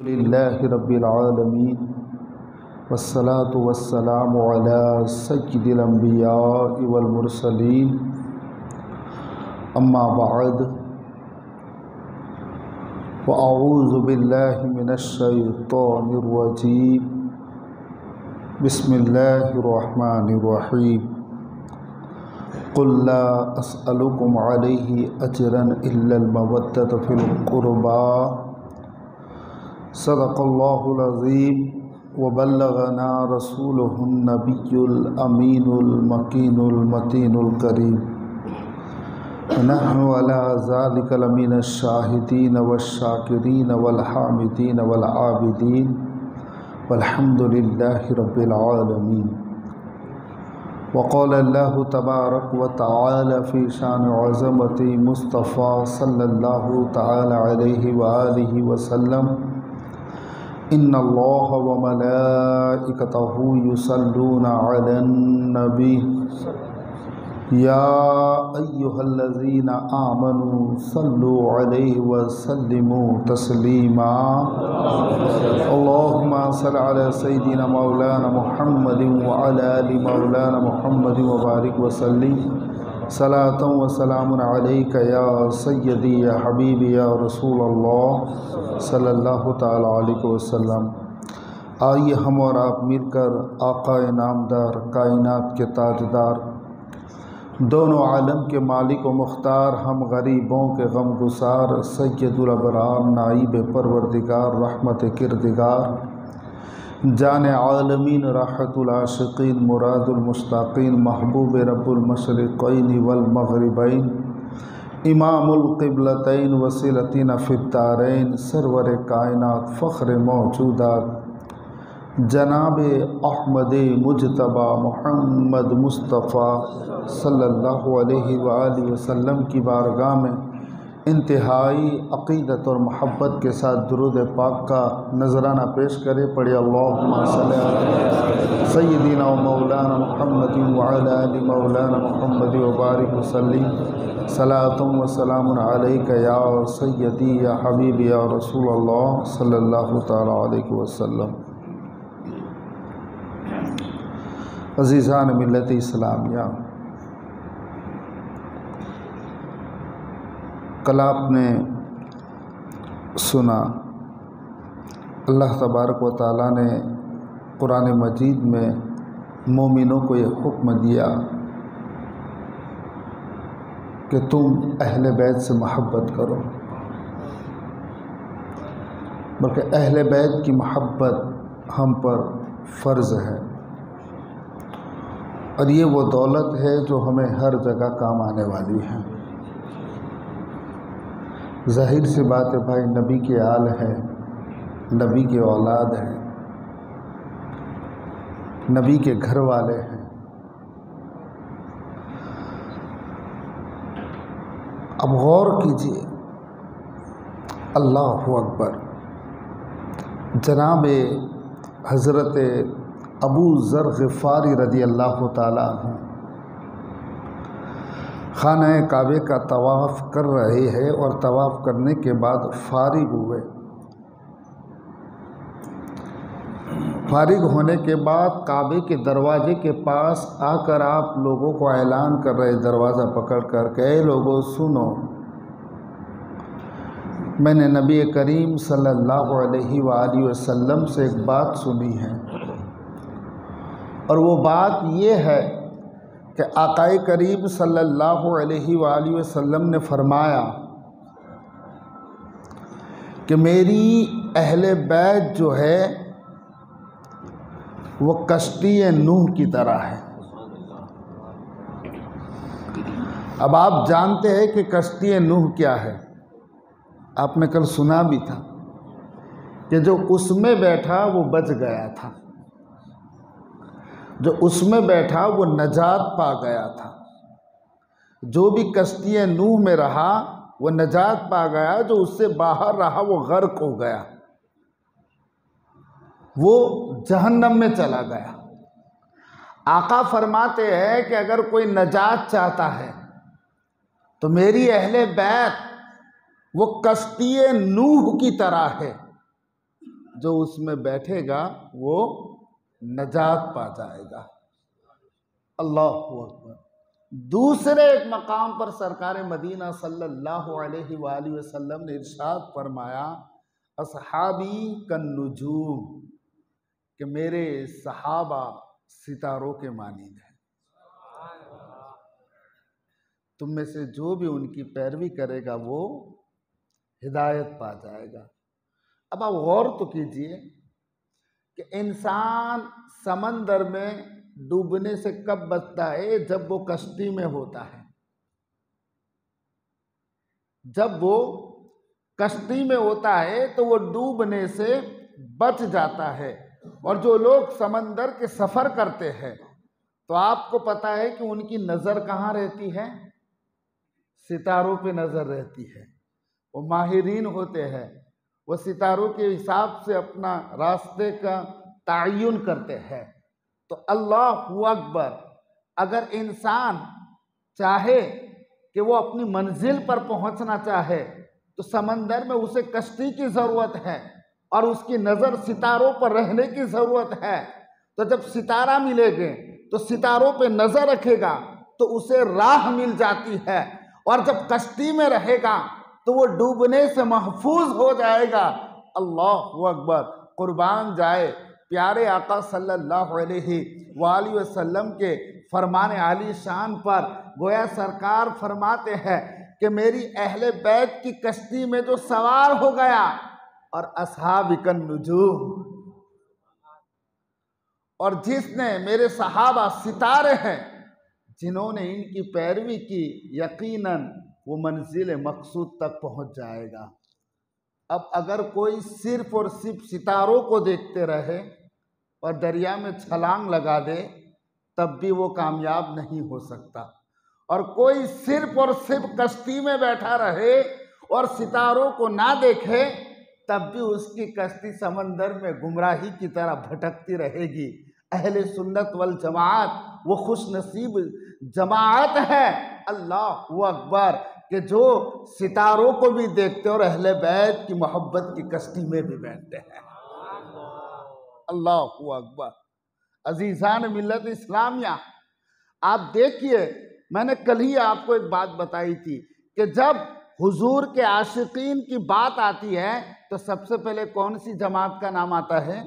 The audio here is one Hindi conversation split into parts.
लिल्लाहि रब्बिल आलमीन वस्सलातु वस्सलामु अला सय्यिदिल अंबिया'i वल मुरसलीन अम्मा बअद व अऊज़ु बिल्लाहि मिनश शैतानिर रजीम बिस्मिल्लाहिर रहमानिर रहीम क़ुल ला अस्अलुकुम अलैहि अजरन इल्लल मवद्दत फिल क़ुरबा सदक़ल्लाहुल अज़ीम व बल्लगना रसूलुहुन नबियुल अमीनुल मकीनुल मतीनुल करीम नहनु अला ज़ालिका लमिनश शाहिदीन वश्शाकिरीन वल हामिदीन वल आबिदीन वल्हम्दुलिल्लाहि रब्बिल आलमीन। वक़ाल अल्लाहु तबारक व तआला फ़ी शान अज़मति मुस्तफ़ा सल्लल्लाहु तआला अलैहि व आलिहि वसल्लम इन्नल्लाह व मलाइकतहु युसल्लूना अलन नबी या अय्युहल्लज़ीना आमनू सल्लु अलैहि व सल्लिमू तस्लीमा अल्लाहुम्मा सल्लि अला सय्यिदिना मौलाना मुहम्मदिन व अला आलि मौलाना मुहम्मदिन व बारिक व सल्लिम सलातन व सलामुन अलैका या सय्यदी या हबीबी या रसूलल्लाह सल्लल्लाहु तआला अलैहि वसल्लम। आइए हम और आप मिलकर आका नामदार कायनात के ताजदार दोनों आलम के मालिक व मुख्तार हम गरीबों के गम गुसार सय्यदुल अबरार नाइब परवरदिगार रहमत किरदिगार जान आलमीन राहतुल आशिकीन मुरादुल मुश्ताकीन महबूब रब्बुल मशरिक़ैन वल मग़रिबैन इमामुल क़िबलतैन वसीलतिना फ़िद्दारैन सरवर कायनात फ़ख्र मौजूदात जनाब अहमद मुजतबा मोहम्मद मुस्तफ़ा सल्लल्लाहु अलैहि व आलिहि वसल्लम की बारगाह में इंतहाई अक़ीदत और महब्बत के साथ दुरूद पाक का नजराना पेश करे। पढ़े अल्लाहुम्मा सल्लि अला सय्यिदिना व मौलाना मुहम्मदिन व अला आलि मौलाना मुहम्मद व बारिक व सल्लिम सलातुम व सलामुन अलैका या सय्यदी या हबीबी या रसूलल्लाह सल्लल्लाहु तआला अलैहि वसल्लम। अज़ीज़ान मिल्लत इस्लामिया, कल आपने सुना अल्लाह तबारक व तआला ने कुरान मजीद में मोमिनों को ये हुक्म दिया कि तुम अहले बैत से मोहब्बत करो, बल्कि अहले बैत की मोहब्बत हम पर फ़र्ज़ है और ये वो दौलत है जो हमें हर जगह काम आने वाली है। ज़ाहिर सी बात है भाई, नबी के आल है, नबी के औलाद हैं, नबी के घर वाले हैं। अब गौर कीजिए, अल्लाहु अकबर, जनाब हज़रत अबू ज़र ग़िफ़ारी रज़ी अल्लाह ताला अन्हु खाना काबे का तवाफ़ कर रहे हैं और तवाफ़ करने के बाद फारिग हुए। फारिग होने के बाद काबे के दरवाजे के पास आकर आप लोगों को ऐलान कर रहे, दरवाज़ा पकड़ कर के, लोगों सुनो, मैंने नबी करीम सल्लल्लाहु अलैहि वसल्लम से एक बात सुनी है और वो बात ये है कि आक़ाए करीम सल्लल्लाहु अलैहि वसल्लम ने फरमाया कि मेरी अहले बैत जो है वो कश्ती नूह की तरह है। अब आप जानते हैं कि कश्ती नूह क्या है, आपने कल सुना भी था कि जो उसमें बैठा वो बच गया था, जो उसमें बैठा वो नजात पा गया था। जो भी कश्ती नूह में रहा वो नजात पा गया, जो उससे बाहर रहा वो गर्क हो गया, वो जहन्नम में चला गया। आका फरमाते हैं कि अगर कोई नजात चाहता है तो मेरी अहले बैत वो कश्ती नूह की तरह है जो उसमें बैठेगा वो नजात पा जाएगा। अल्लाहु अकबर। दूसरे एक मकाम पर सरकार मदीना सल्लल्लाहु अलैहि वसल्लम ने इरशाद फरमाया, असहाबी कन नुजूम, कि मेरे सहाबा सितारों के मानींद हैं। तुम में से जो भी उनकी पैरवी करेगा वो हिदायत पा जाएगा। अब आप गौर तो कीजिए कि इंसान समंदर में डूबने से कब बचता है? जब वो कश्ती में होता है। जब वो कश्ती में होता है तो वो डूबने से बच जाता है। और जो लोग समंदर के सफ़र करते हैं तो आपको पता है कि उनकी नज़र कहाँ रहती है? सितारों पे नज़र रहती है। वो माहिरीन होते हैं, वो सितारों के हिसाब से अपना रास्ते का तयन करते हैं। तो अल्लाहु अकबर, अगर इंसान चाहे कि वो अपनी मंजिल पर पहुंचना चाहे तो समंदर में उसे कश्ती की ज़रूरत है और उसकी नज़र सितारों पर रहने की ज़रूरत है। तो जब सितारा मिलेंगे तो सितारों पे नज़र रखेगा तो उसे राह मिल जाती है, और जब कश्ती में रहेगा तो वो डूबने से महफूज हो जाएगा। अल्लाहु अकबर। कुर्बान जाए प्यारे आका सल्लल्लाहु अलैहि वसल्लम के फरमाने आली शान पर। गोया सरकार फरमाते हैं कि मेरी अहले बैत की कश्ती में जो सवार हो गया, और असहाबिकन नुजूम, और जिसने मेरे सहाबा सितारे हैं जिन्होंने इनकी पैरवी की, यकीनन वो मंजिल मकसूद तक पहुंच जाएगा। अब अगर कोई सिर्फ और सिर्फ सितारों को देखते रहे और दरिया में छलांग लगा दे तब भी वो कामयाब नहीं हो सकता। और कोई सिर्फ और सिर्फ कश्ती में बैठा रहे और सितारों को ना देखे तब भी उसकी कश्ती समंदर में गुमराही की तरह भटकती रहेगी। अहले सुन्नत वल जमात वो खुश नसीब जमात है, अल्लाहु अकबर, कि जो सितारों को भी देखते और अहले बैत की मोहब्बत की कश्ती में भी बैठते हैं। अल्लाहु अकबर। अजीज़ान मिल्लत इस्लामिया, आप देखिए, मैंने कल ही आपको एक बात बताई थी कि जब हुजूर के आशिकीन की बात आती है तो सबसे पहले कौन सी जमात का नाम आता है?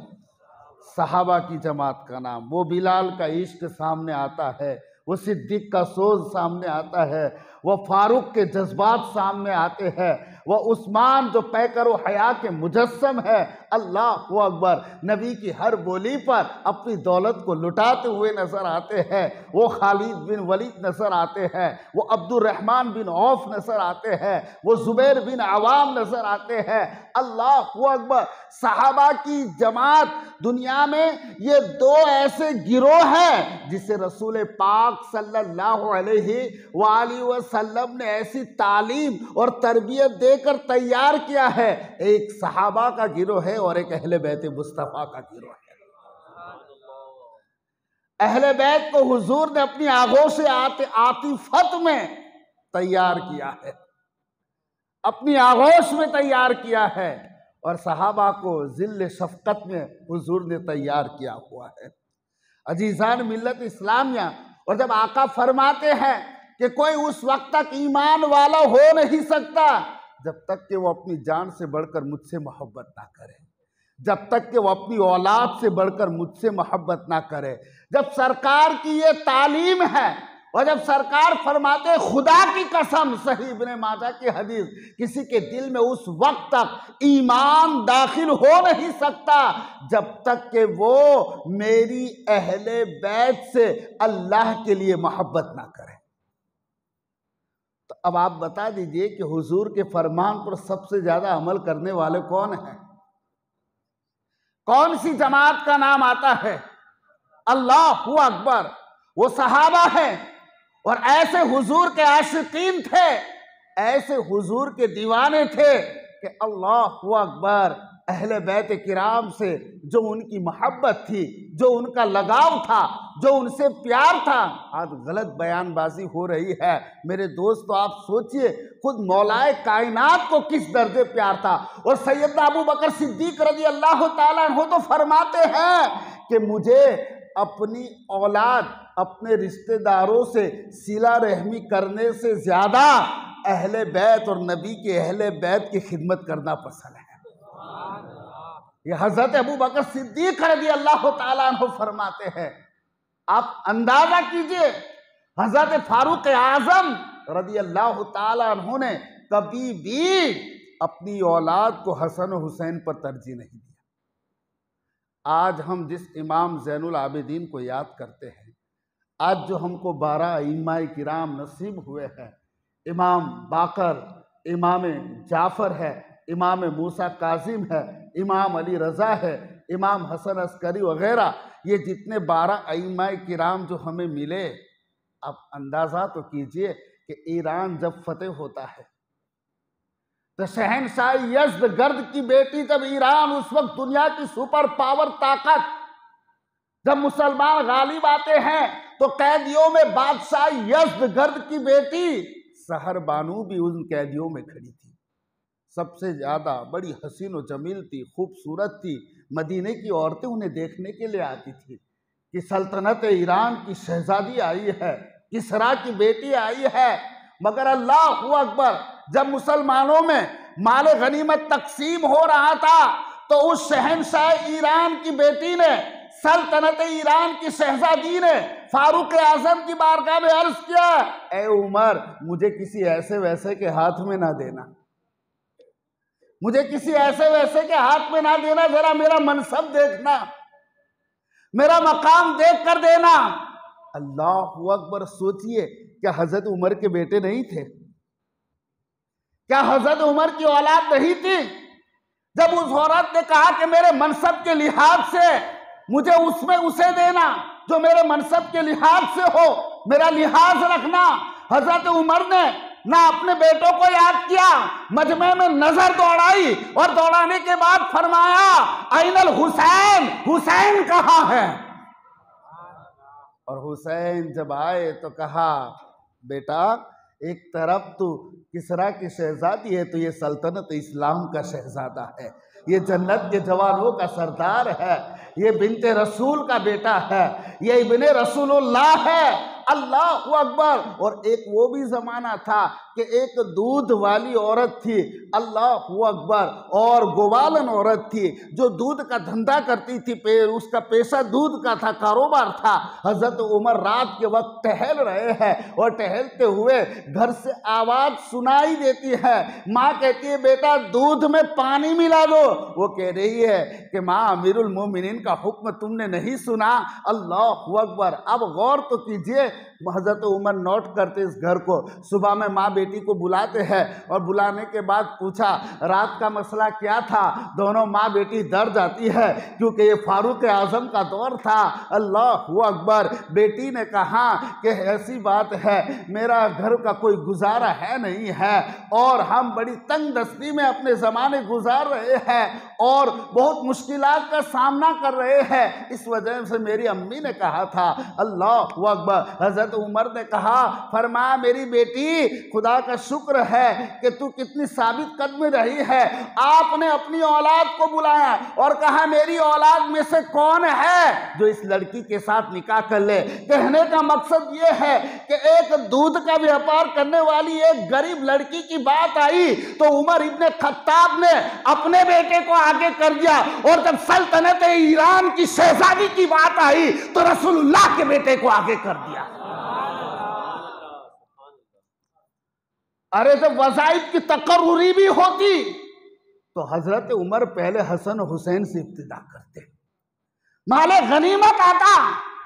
सहाबा की जमात का नाम। वो बिलाल का इश्क सामने आता है, वो सिद्दीक का सोज सामने आता है, वो फारूक के जज्बात सामने आते हैं, वो उस्मान जो पैकर व हया के मुजस्सम है। अल्लाहु अकबर। नबी की हर बोली पर अपनी दौलत को लुटाते हुए नजर आते हैं। वो खालिद बिन वलीद नजर आते हैं, वो अब्दुर्रहमान बिन औफ नजर आते हैं, वो जुबैर बिन अवाम नजर आते हैं। अल्लाहु अकबर। सहाबा की जमात दुनिया में ये दो ऐसे गिरोह हैं जिसे रसूल पाक सल्लल्लाहु अलैहि वसल्लम ने ऐसी तालीम और तरबियत देकर तैयार किया है। एक सहाबा का गिरोह है और एक अहले बैत मुस्तफा का गिरोह है। अहले बैत को हुजूर ने अपनी आंखों से आतिफत में तैयार किया है, अपनी आगोश में तैयार किया है, और सहाबा को जिल्ल शफकत में हुजूर ने तैयार किया हुआ है। अजीज़ान मिल्लत इस्लामिया, और जब आका फरमाते हैं कि कोई उस वक्त तक ईमान वाला हो नहीं सकता जब तक कि वो अपनी जान से बढ़कर मुझसे मोहब्बत ना करे, जब तक कि वो अपनी औलाद से बढ़कर मुझसे मोहब्बत ना करे। जब सरकार की ये तालीम है और जब सरकार फरमाते खुदा की कसम, सही इब्ने माजा की हदीस, किसी के दिल में उस वक्त तक ईमान दाखिल हो नहीं सकता जब तक कि वो मेरी अहले बैत से अल्लाह के लिए मोहब्बत ना करे। तो अब आप बता दीजिए कि हुजूर के फरमान पर सबसे ज्यादा अमल करने वाले कौन हैं? कौन सी जमात का नाम आता है? अल्लाहु अकबर। वो सहाबा हैं और ऐसे हुजूर के आशिकीन थे, ऐसे हुजूर के दीवाने थे कि अल्लाहु अकबर। अहले बैत किराम से जो उनकी मोहब्बत थी, जो उनका लगाव था, जो उनसे प्यार था, आज गलत बयानबाजी हो रही है। मेरे दोस्तों, आप सोचिए खुद मौलाए कायनात को किस दर्जे प्यार था। और सैयदना अबू बकर सिद्दीक रज़ी अल्लाह ताला अन्हु तो फरमाते हैं कि मुझे अपनी औलाद, अपने रिश्तेदारों से सिला रहमी करने से ज़्यादा अहले बैत और नबी के अहले बैत की खिदमत करना पसंद है। ये हजरत अबू बकर सिद्दीक रज़ी अल्लाह ताला अन्हु फरमाते हैं। आप अंदाजा कीजिए, हजरत फारूक आजम रज़ी अल्लाह ताला अन्हु ने कभी भी अपनी औलाद को हसन और हुसैन पर तरजीह नहीं दिया। आज हम जिस इमाम ज़ैनुल आबिदीन को याद करते हैं, आज जो हमको 12 इमाम किराम नसीब हुए हैं, इमाम बाकर, इमाम जाफ़र है, इमाम मूसा काजिम है, इमाम अली रज़ा है, इमाम हसन अस्करी वगैरह, ये जितने 12 इमाम किराम जो हमें मिले, आप अंदाज़ा तो कीजिए कि ईरान जब फतेह होता है तो शहनशाह यज़्दगर्द की बेटी, जब ईरान उस वक्त दुनिया की सुपर पावर ताकत, जब मुसलमान गालिब आते हैं तो कैदियों में बादशाह यज़्दगर्द की बेटी सहर बानू भी उन कैदियों में खड़ी थी। सबसे ज़्यादा बड़ी हसीन व जमील थी, खूबसूरत थी। मदीने की औरतें उन्हें देखने के लिए आती थी कि सल्तनत ईरान की शहजादी आई है, किसरा की बेटी आई है। मगर अल्लाहु अकबर, जब मुसलमानों में माल गनीमत तकसीम हो रहा था तो उस शहनशाह ईरान की बेटी ने, सल्तनत ईरान की शहजादी ने फारूक आजम की बारगाह में अर्ज किया, ए उमर, मुझे किसी ऐसे वैसे के हाथ में ना देना, मुझे किसी ऐसे वैसे के हाथ में ना देना, जरा मेरा मनसब देखना, मेरा मकाम देख कर देना। अल्लाहु अकबर। सोचिए, क्या हजरत उमर के बेटे नहीं थे? क्या हजरत उमर की औलाद नहीं थी? जब उस औरत ने कहा कि मेरे मनसब के लिहाज से मुझे उसमें उसे देना जो मेरे मनसब के लिहाज से हो, मेरा लिहाज रखना, हजरत उमर ने ना अपने बेटों को याद किया, मजमे में नजर दौड़ाई और दौड़ाने के बाद फरमाया, ऐनल हुसैन, हुसैन कहाँ है? और हुसैन जब आए तो कहा, बेटा, एक तरफ तो किसरा की शहजादी है, तो ये सल्तनत इस्लाम का शहजादा है, ये जन्नत के जवानों का सरदार है, ये बिन्ते रसूल का बेटा है, ये इब्ने रसूलुल्लाह है। अल्लाहु अकबर। और एक वो भी ज़माना था कि एक दूध वाली औरत थी, अल्लाहु अकबर, और गोवालन औरत थी जो दूध का धंधा करती थी, उसका पेशा दूध का था, कारोबार था। हज़रत उमर रात के वक्त टहल रहे हैं और टहलते हुए घर से आवाज़ सुनाई देती है, माँ कहती है, बेटा दूध में पानी मिला दो। वो कह रही है कि माँ, अमीरुल मोमिनीन का हुक्म तुमने नहीं सुना? अल्लाहु अकबर। अब गौर तो कीजिए, हज़रत उमर नोट करते इस घर को। सुबह में माँ बेटी को बुलाते हैं और बुलाने के बाद पूछा, रात का मसला क्या था? दोनों माँ बेटी डर जाती है क्योंकि ये फारूक आजम का दौर था। अल्लाहु अकबर। बेटी ने कहा कि ऐसी बात है, मेरा घर का कोई गुजारा है नहीं है और हम बड़ी तंग दस्ती में अपने ज़माने गुजार रहे हैं और बहुत मुश्किलात का सामना कर रहे हैं, इस वजह से मेरी अम्मी ने कहा था। अल्लाहु अकबर। हज़रत उमर ने कहा, फरमाया, मेरी बेटी, खुदा का शुक्र है कि तू कितनी साबित कदम रही है। आपने अपनी औलाद को बुलाया और कहा, मेरी औलाद में से कौन है जो इस लड़की के साथ निकाह कर ले। कहने का मकसद ये है कि एक दूध का व्यापार करने वाली एक गरीब लड़की की बात आई तो उमर इब्ने खत्ताब ने अपने बेटे को आगे कर दिया, और जब सल्तनत ईरान की शहजादी की बात आई तो रसूलुल्लाह के बेटे को आगे कर दिया। अरे जब वज़ाइफ की तकर्रुरी भी होती तो हजरत उमर पहले हसन हुसैन से इब्तिदा करते, माले गनीमत आता,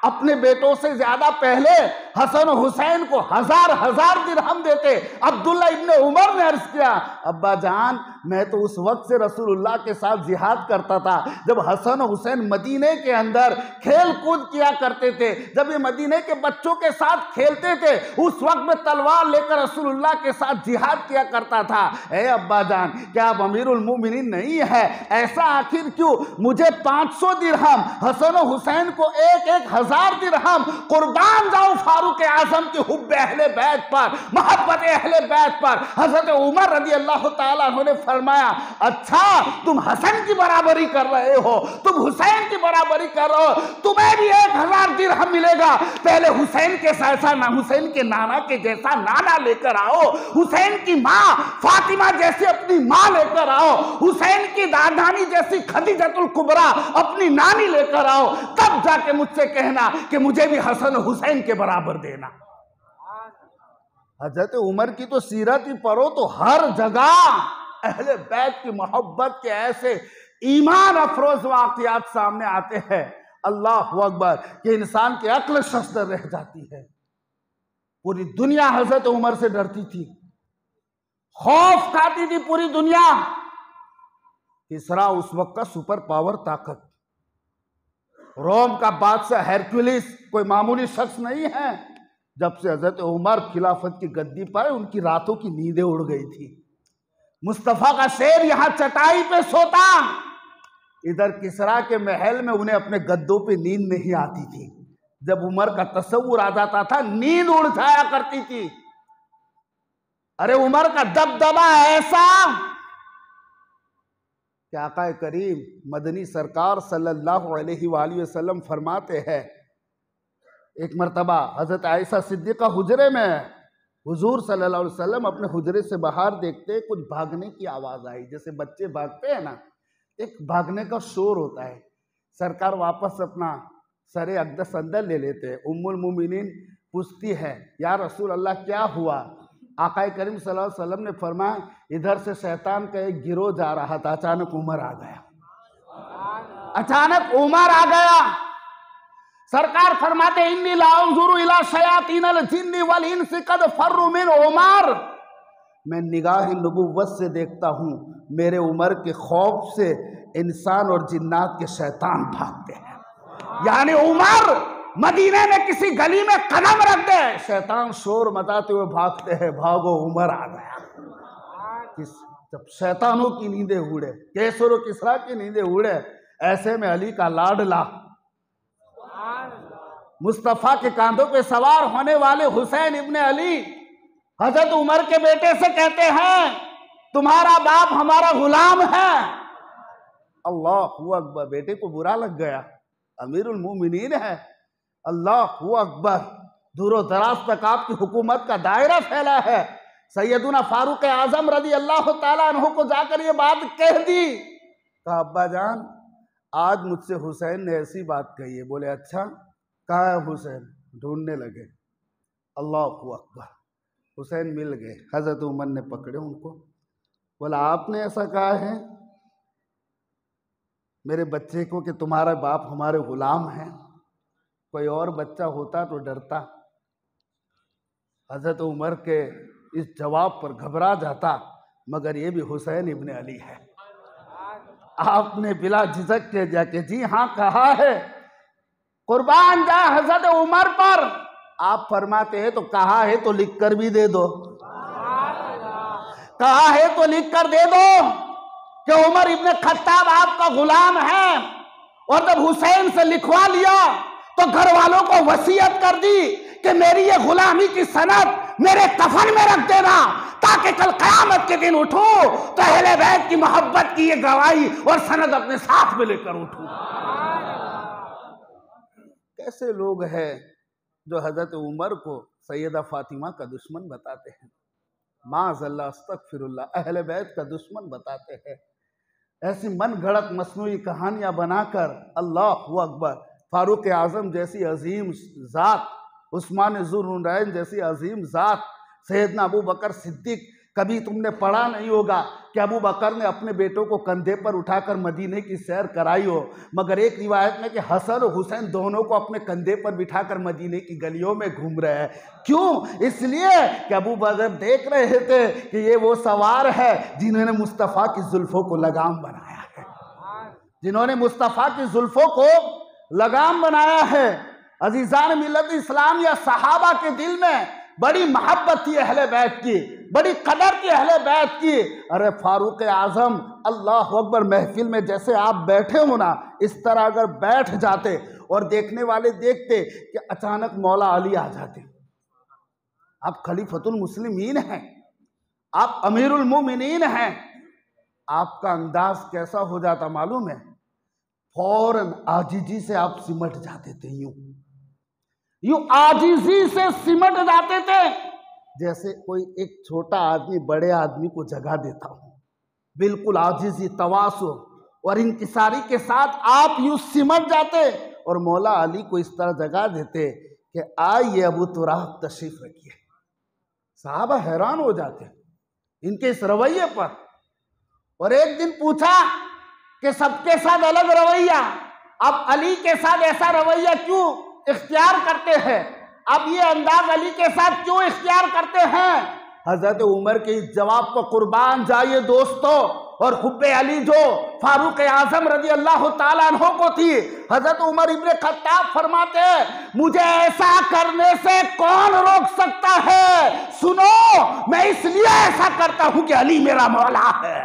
अपने बेटों से ज्यादा पहले हसन हुसैन को हजार हजार दिरहम देते। अब्दुल्ला इब्ने उमर ने अर्ज किया, अब्बा जान, मैं तो उस वक्त से रसूलुल्लाह के साथ जिहाद करता था जब हसन हुसैन मदीने के अंदर खेल कूद किया करते थे, जब ये मदीने के बच्चों के साथ खेलते थे, उस वक्त में तलवार लेकर रसूलुल्लाह के साथ जिहाद किया करता था। ए अब्बा जान, क्या आप अमीरुल मोमिनीन नहीं है? ऐसा आखिर क्यों? मुझे 500 दिरहम, हसन हुसैन को 1,000 दिरहम कुर्बान जाऊं फारूक आजम की हुब्बे अहले बैत पर, मोहब्बत अहले बैत पर। हजरत उमर रज़ी अल्लाह ताला अन्हु ने फरमाया, अच्छा तुम हसन की बराबरी कर रहे हो, तुम हुसैन की बराबरी कर रहे हो, तुम्हें भी 1,000 दिरहम मिलेगा। पहले हुसैन के जैसा ना, हुसैन के नाना के जैसा नाना लेकर आओ, हुसैन की माँ फातिमा जैसी अपनी माँ लेकर आओ, हुसैन की दादानी जैसी खदीजतुल कुबरा अपनी नानी लेकर आओ, तब जाके मुझसे कहना कि मुझे भी हसन हुसैन के बराबर देना। हजरत उमर की तो सीरत ही पढ़ो तो हर जगह अहले बैत की मोहब्बत के ऐसे ईमान अफरोज वाक़ियात सामने आते हैं, अल्लाह अकबर, कि इंसान की अक्ल शस्त्र रह जाती है। पूरी दुनिया हजरत उमर से डरती थी, खौफ खाती थी पूरी दुनिया। तीसरा उस वक्त का सुपर पावर ताकत, रोम का बादशाह हेरकुलिस कोई मामूली शख्स नहीं है। जब से हजरत उमर खिलाफत की गद्दी पर, उनकी रातों की नींदें उड़ गई थी। मुस्तफा का शेर यहां चटाई पे सोता, इधर किसरा के महल में उन्हें अपने गद्दों पे नींद नहीं आती थी। जब उमर का तस्वुर आ जाता था, नींद उड़ जाया करती थी। अरे उमर का दबदबा ऐसा कि आका करीम मदनी सरकार सल्लल्लाहु अलैहि वसल्लम फरमाते हैं, एक मर्तबा हजरत आयशा सिद्दीक़ा हुजरे में, हुजूर सल्लल्लाहु अलैहि वसल्लम अपने हुजरे से बाहर देखते, कुछ भागने की आवाज़ आई, जैसे बच्चे भागते हैं ना, एक भागने का शोर होता है। सरकार वापस अपना सरे अक़दस अंदर ले लेते हैं। उम्मुल मोमिनीन पूछती है, या रसूल अल्लाह क्या हुआ? आका करीम सल्लल्लाहु अलैहि वसल्लम ने फरमाया, इधर से शैतान का एक गिरोह जा रहा था, अचानक उमर आ गया। अचानक उमर आ गया। सरकार फरमाते, इन्नी ला अंजुरु इला शयातीनल जिन्नि वल इंसी कद फर्रु मिन उमर, मैं निगाह नबुव्वत से देखता हूँ, मेरे उमर के खौफ से इंसान और जिन्नात के शैतान भागते हैं। यानी उमर मदीने में किसी गली में कदम रख दे, शैतान शोर मचाते हुए भागते हैं, भागो उमर आ गया। जब शैतानों की नींदें उड़े, कैसर और किसरा की नींदें उड़े, ऐसे में अली का लाडला, मुस्तफा के कांधों पे सवार होने वाले हुसैन इब्ने अली हजरत उमर के बेटे से कहते हैं, तुम्हारा बाप हमारा गुलाम है। अल्लाहु अकबर, बेटे को बुरा लग गया, अमीरुल मोमिनीन है। अल्लाहु अकबर, दूरो दराज तक आपकी हुकूमत का दायरा फैला है। सैयदुना फारूक आजम रज़ी अल्लाह ताला अन्हु को जाकर ये बात कह दी। कहा, अब्बा जान, आज मुझसे हुसैन ने ऐसी बात कही है। बोले, अच्छा कहाँ है हुसैन? ढूंढने लगे। अल्लाहु अकबर, हुसैन मिल गए। हजरत उमर ने पकड़े उनको, बोला, आपने ऐसा कहा है मेरे बच्चे को कि तुम्हारा बाप हमारे गुलाम है? कोई और बच्चा होता तो डरता। हजरत उमर के इस जवाब पर घबरा जाता, मगर ये भी हुसैन इब्ने अली है। आपने बिला झिझक के जाके जी हाँ कहा है, कुर्बान जा हजरत उमर पर। आप फरमाते हैं तो कहा है तो लिख कर भी दे दो, कहा है तो लिख कर दे दो कि उमर इब्ने खत्ताब आपका गुलाम है। और जब हुसैन से लिखवा लिया तो घर वालों को वसीयत कर दी कि मेरी ये गुलामी की सनद मेरे कफन में रख देना, ताकि कल क़यामत के दिन उठूं तो अहले बैत की मोहब्बत की ये गवाही और सनद अपने साथ में लेकर उठूं। कैसे लोग हैं जो हजरत उमर को सैयदा फातिमा का दुश्मन बताते हैं, माज़अल्लाह अस्तगफिरुल्लाह, अहले बैत का दुश्मन बताते हैं। ऐसी मन घड़त मसनूई कहानियां बनाकर अल्लाहु अकबर, फारूक आजम जैसी अजीम ज़ात, उस्मान ज़ुन्नूरैन जैसी अजीम ज़ात, सैयदना अबू बकर सिद्दीक कभी तुमने पढ़ा नहीं होगा कि अबू बकर ने अपने बेटों को कंधे पर उठाकर मदीने की सैर कराई हो, मगर एक रिवायत में कि हसन और हुसैन दोनों को अपने कंधे पर बिठाकर मदीने की गलियों में घूम रहे हैं। क्यों? इसलिए कि अबू बकर देख रहे थे कि ये वो सवार है जिन्होंने मुस्तफ़ा की जुल्फों को लगाम बनाया है, जिन्होंने मुस्तफ़ा की जुल्फों को लगाम बनाया है। अजीज़ान मिल्लत इस्लाम या सहाबा के दिल में बड़ी मोहब्बत थी अहले बैत की, बड़ी कदर थी अहले बैत की। अरे फारूक आज़म अल्लाह अकबर महफिल में जैसे आप बैठे हो ना, इस तरह अगर बैठ जाते और देखने वाले देखते कि अचानक मौला अली आ जाते। आप खलीफतुल मुस्लिमीन हैं, आप अमीरुल मोमिनीन हैं, आपका अंदाज कैसा हो जाता मालूम है? फौरन आजिजी से आप सिमट जाते थे, यूं आजिजी से सिमट जाते थे, जैसे कोई एक छोटा आदमी बड़े आदमी को जगा देता हो। बिल्कुल आजिजी, तवासु और इंकिसारी के साथ आप यूं सिमट जाते और मौला अली को इस तरह जगा देते कि आइए अबू तुराब तशरीफ रखिए। साहबा हैरान हो जाते इनके इस रवैये पर। और एक दिन पूछा कि सबके साथ अलग रवैया, अब अली के साथ ऐसा रवैया क्यों इख्तियार करते हैं, अब ये अंदाज अली के साथ क्यों इख्तियार करते हैं? हजरत उमर के इस जवाब पर कुर्बान जाइए दोस्तों, और हुब्बे अली जो फारूक आजम रजी अल्लाह ताला अन्हो को थी, हजरत उमर इब्ने खत्ताब फरमाते हैं मुझे ऐसा करने से कौन रोक सकता है? सुनो, मैं इसलिए ऐसा करता हूं कि अली मेरा मौला है।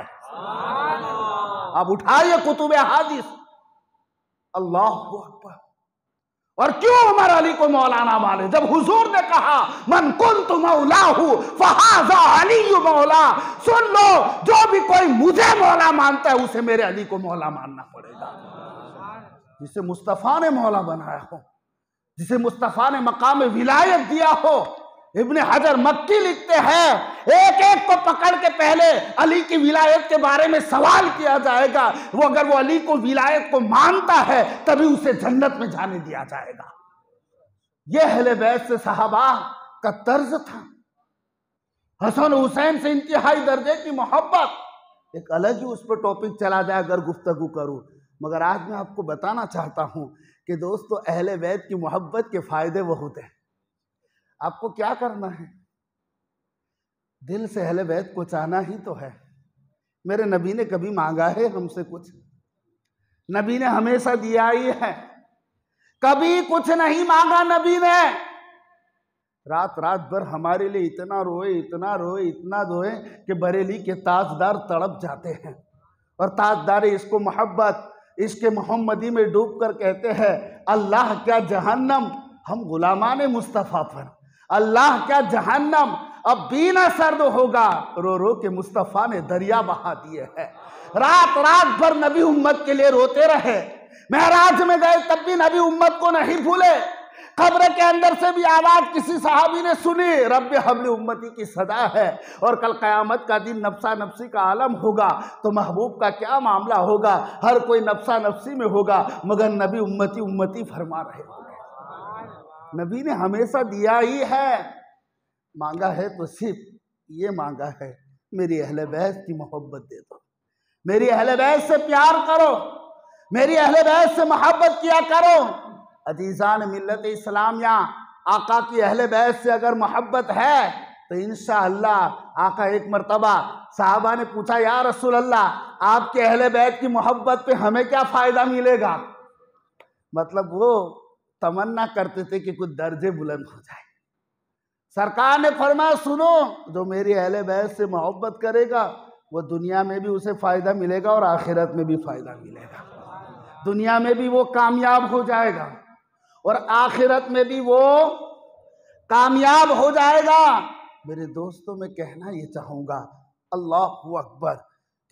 अब उठाइए कुतुबे हादिस, अल्लाह अकबर। और क्यों उमर अली को मौलाना माने? जब हुजूर ने कहा मन कुन्तु मौलाहु फहाज़ा अली मौला, सुन लो, जो भी कोई मुझे मौला मानता है उसे मेरे अली को मौला मानना पड़ेगा। जिसे मुस्तफ़ा ने मौला बनाया हो, जिसे मुस्तफ़ा ने मकाम विलायत दिया हो। इब्ने हजर मक्की लिखते हैं एक एक को पकड़ के पहले अली की विलायत के बारे में सवाल किया जाएगा, वो अगर वो अली को विलायत को मानता है तभी उसे जन्नत में जाने दिया जाएगा। यह अहले बैत से सहाबा का तर्ज था। हसन हुसैन से इंतहाई दर्जे की मोहब्बत, एक अलग ही उस पर टॉपिक चला जाए अगर गुफ्तगू करूं, मगर आज मैं आपको बताना चाहता हूं कि दोस्तों अहले बैत की मोहब्बत के फायदे बहुत हैं। आपको क्या करना है? दिल से अहले बैत को चाहना ही तो है। मेरे नबी ने कभी मांगा है हमसे कुछ? नबी ने हमेशा दिया ही है, कभी कुछ नहीं मांगा नबी ने। रात रात भर हमारे लिए इतना रोए, इतना रोए, इतना रोए कि बरेली के ताजदार तड़प जाते हैं। और ताजदार इसको मोहब्बत, इसके मोहम्मदी में डूब कर कहते हैं अल्लाह क्या जहन्नम हम गुलामान मुस्तफ़ा पर, अल्लाह क्या जहन्नम अब भी ना सर्द होगा, रो रो के मुस्तफ़ा ने दरिया बहा दिए हैं। रात रात भर नबी उम्मत के लिए रोते रहे। महराज में गए तब भी नबी उम्मत को नहीं भूले। कब्र के अंदर से भी आवाज किसी सहाबी ने सुनी, रब्बे हबली उम्मती की सदा है। और कल क़यामत का दिन नफ्सा नफ्सी का आलम होगा तो महबूब का क्या मामला होगा? हर कोई नफ्सा नफ्सी में होगा, मगर नबी उम्मती उम्मती फरमा रहे होंगे। नबी ने हमेशा दिया ही है, मांगा है तो सिर्फ ये मांगा है मेरी अहले बैत की मोहब्बत दे दो, मेरी अहले बैत से प्यार करो, मेरी अहले बैत से मोहब्बत किया करो। अजीज़ान मिल्लत इस्लामिया, आका की अहले बैत से अगर मोहब्बत है तो इंशाअल्लाह आका एक मर्तबा साहबा ने पूछा या रसूल अल्लाह आपके अहले बैत की मोहब्बत पे हमें क्या फ़ायदा मिलेगा? मतलब वो तमन्ना करते थे कि कुछ दर्जे बुलंद हो जाए। सरकार ने फरमाया सुनो, जो मेरी अहले बैत से मोहब्बत करेगा वो दुनिया में भी उसे फ़ायदा मिलेगा और आखिरत में भी फ़ायदा मिलेगा। दुनिया में भी वो कामयाब हो जाएगा और आखिरत में भी वो कामयाब हो जाएगा। मेरे दोस्तों, मैं कहना ये चाहूँगा अल्लाहु अकबर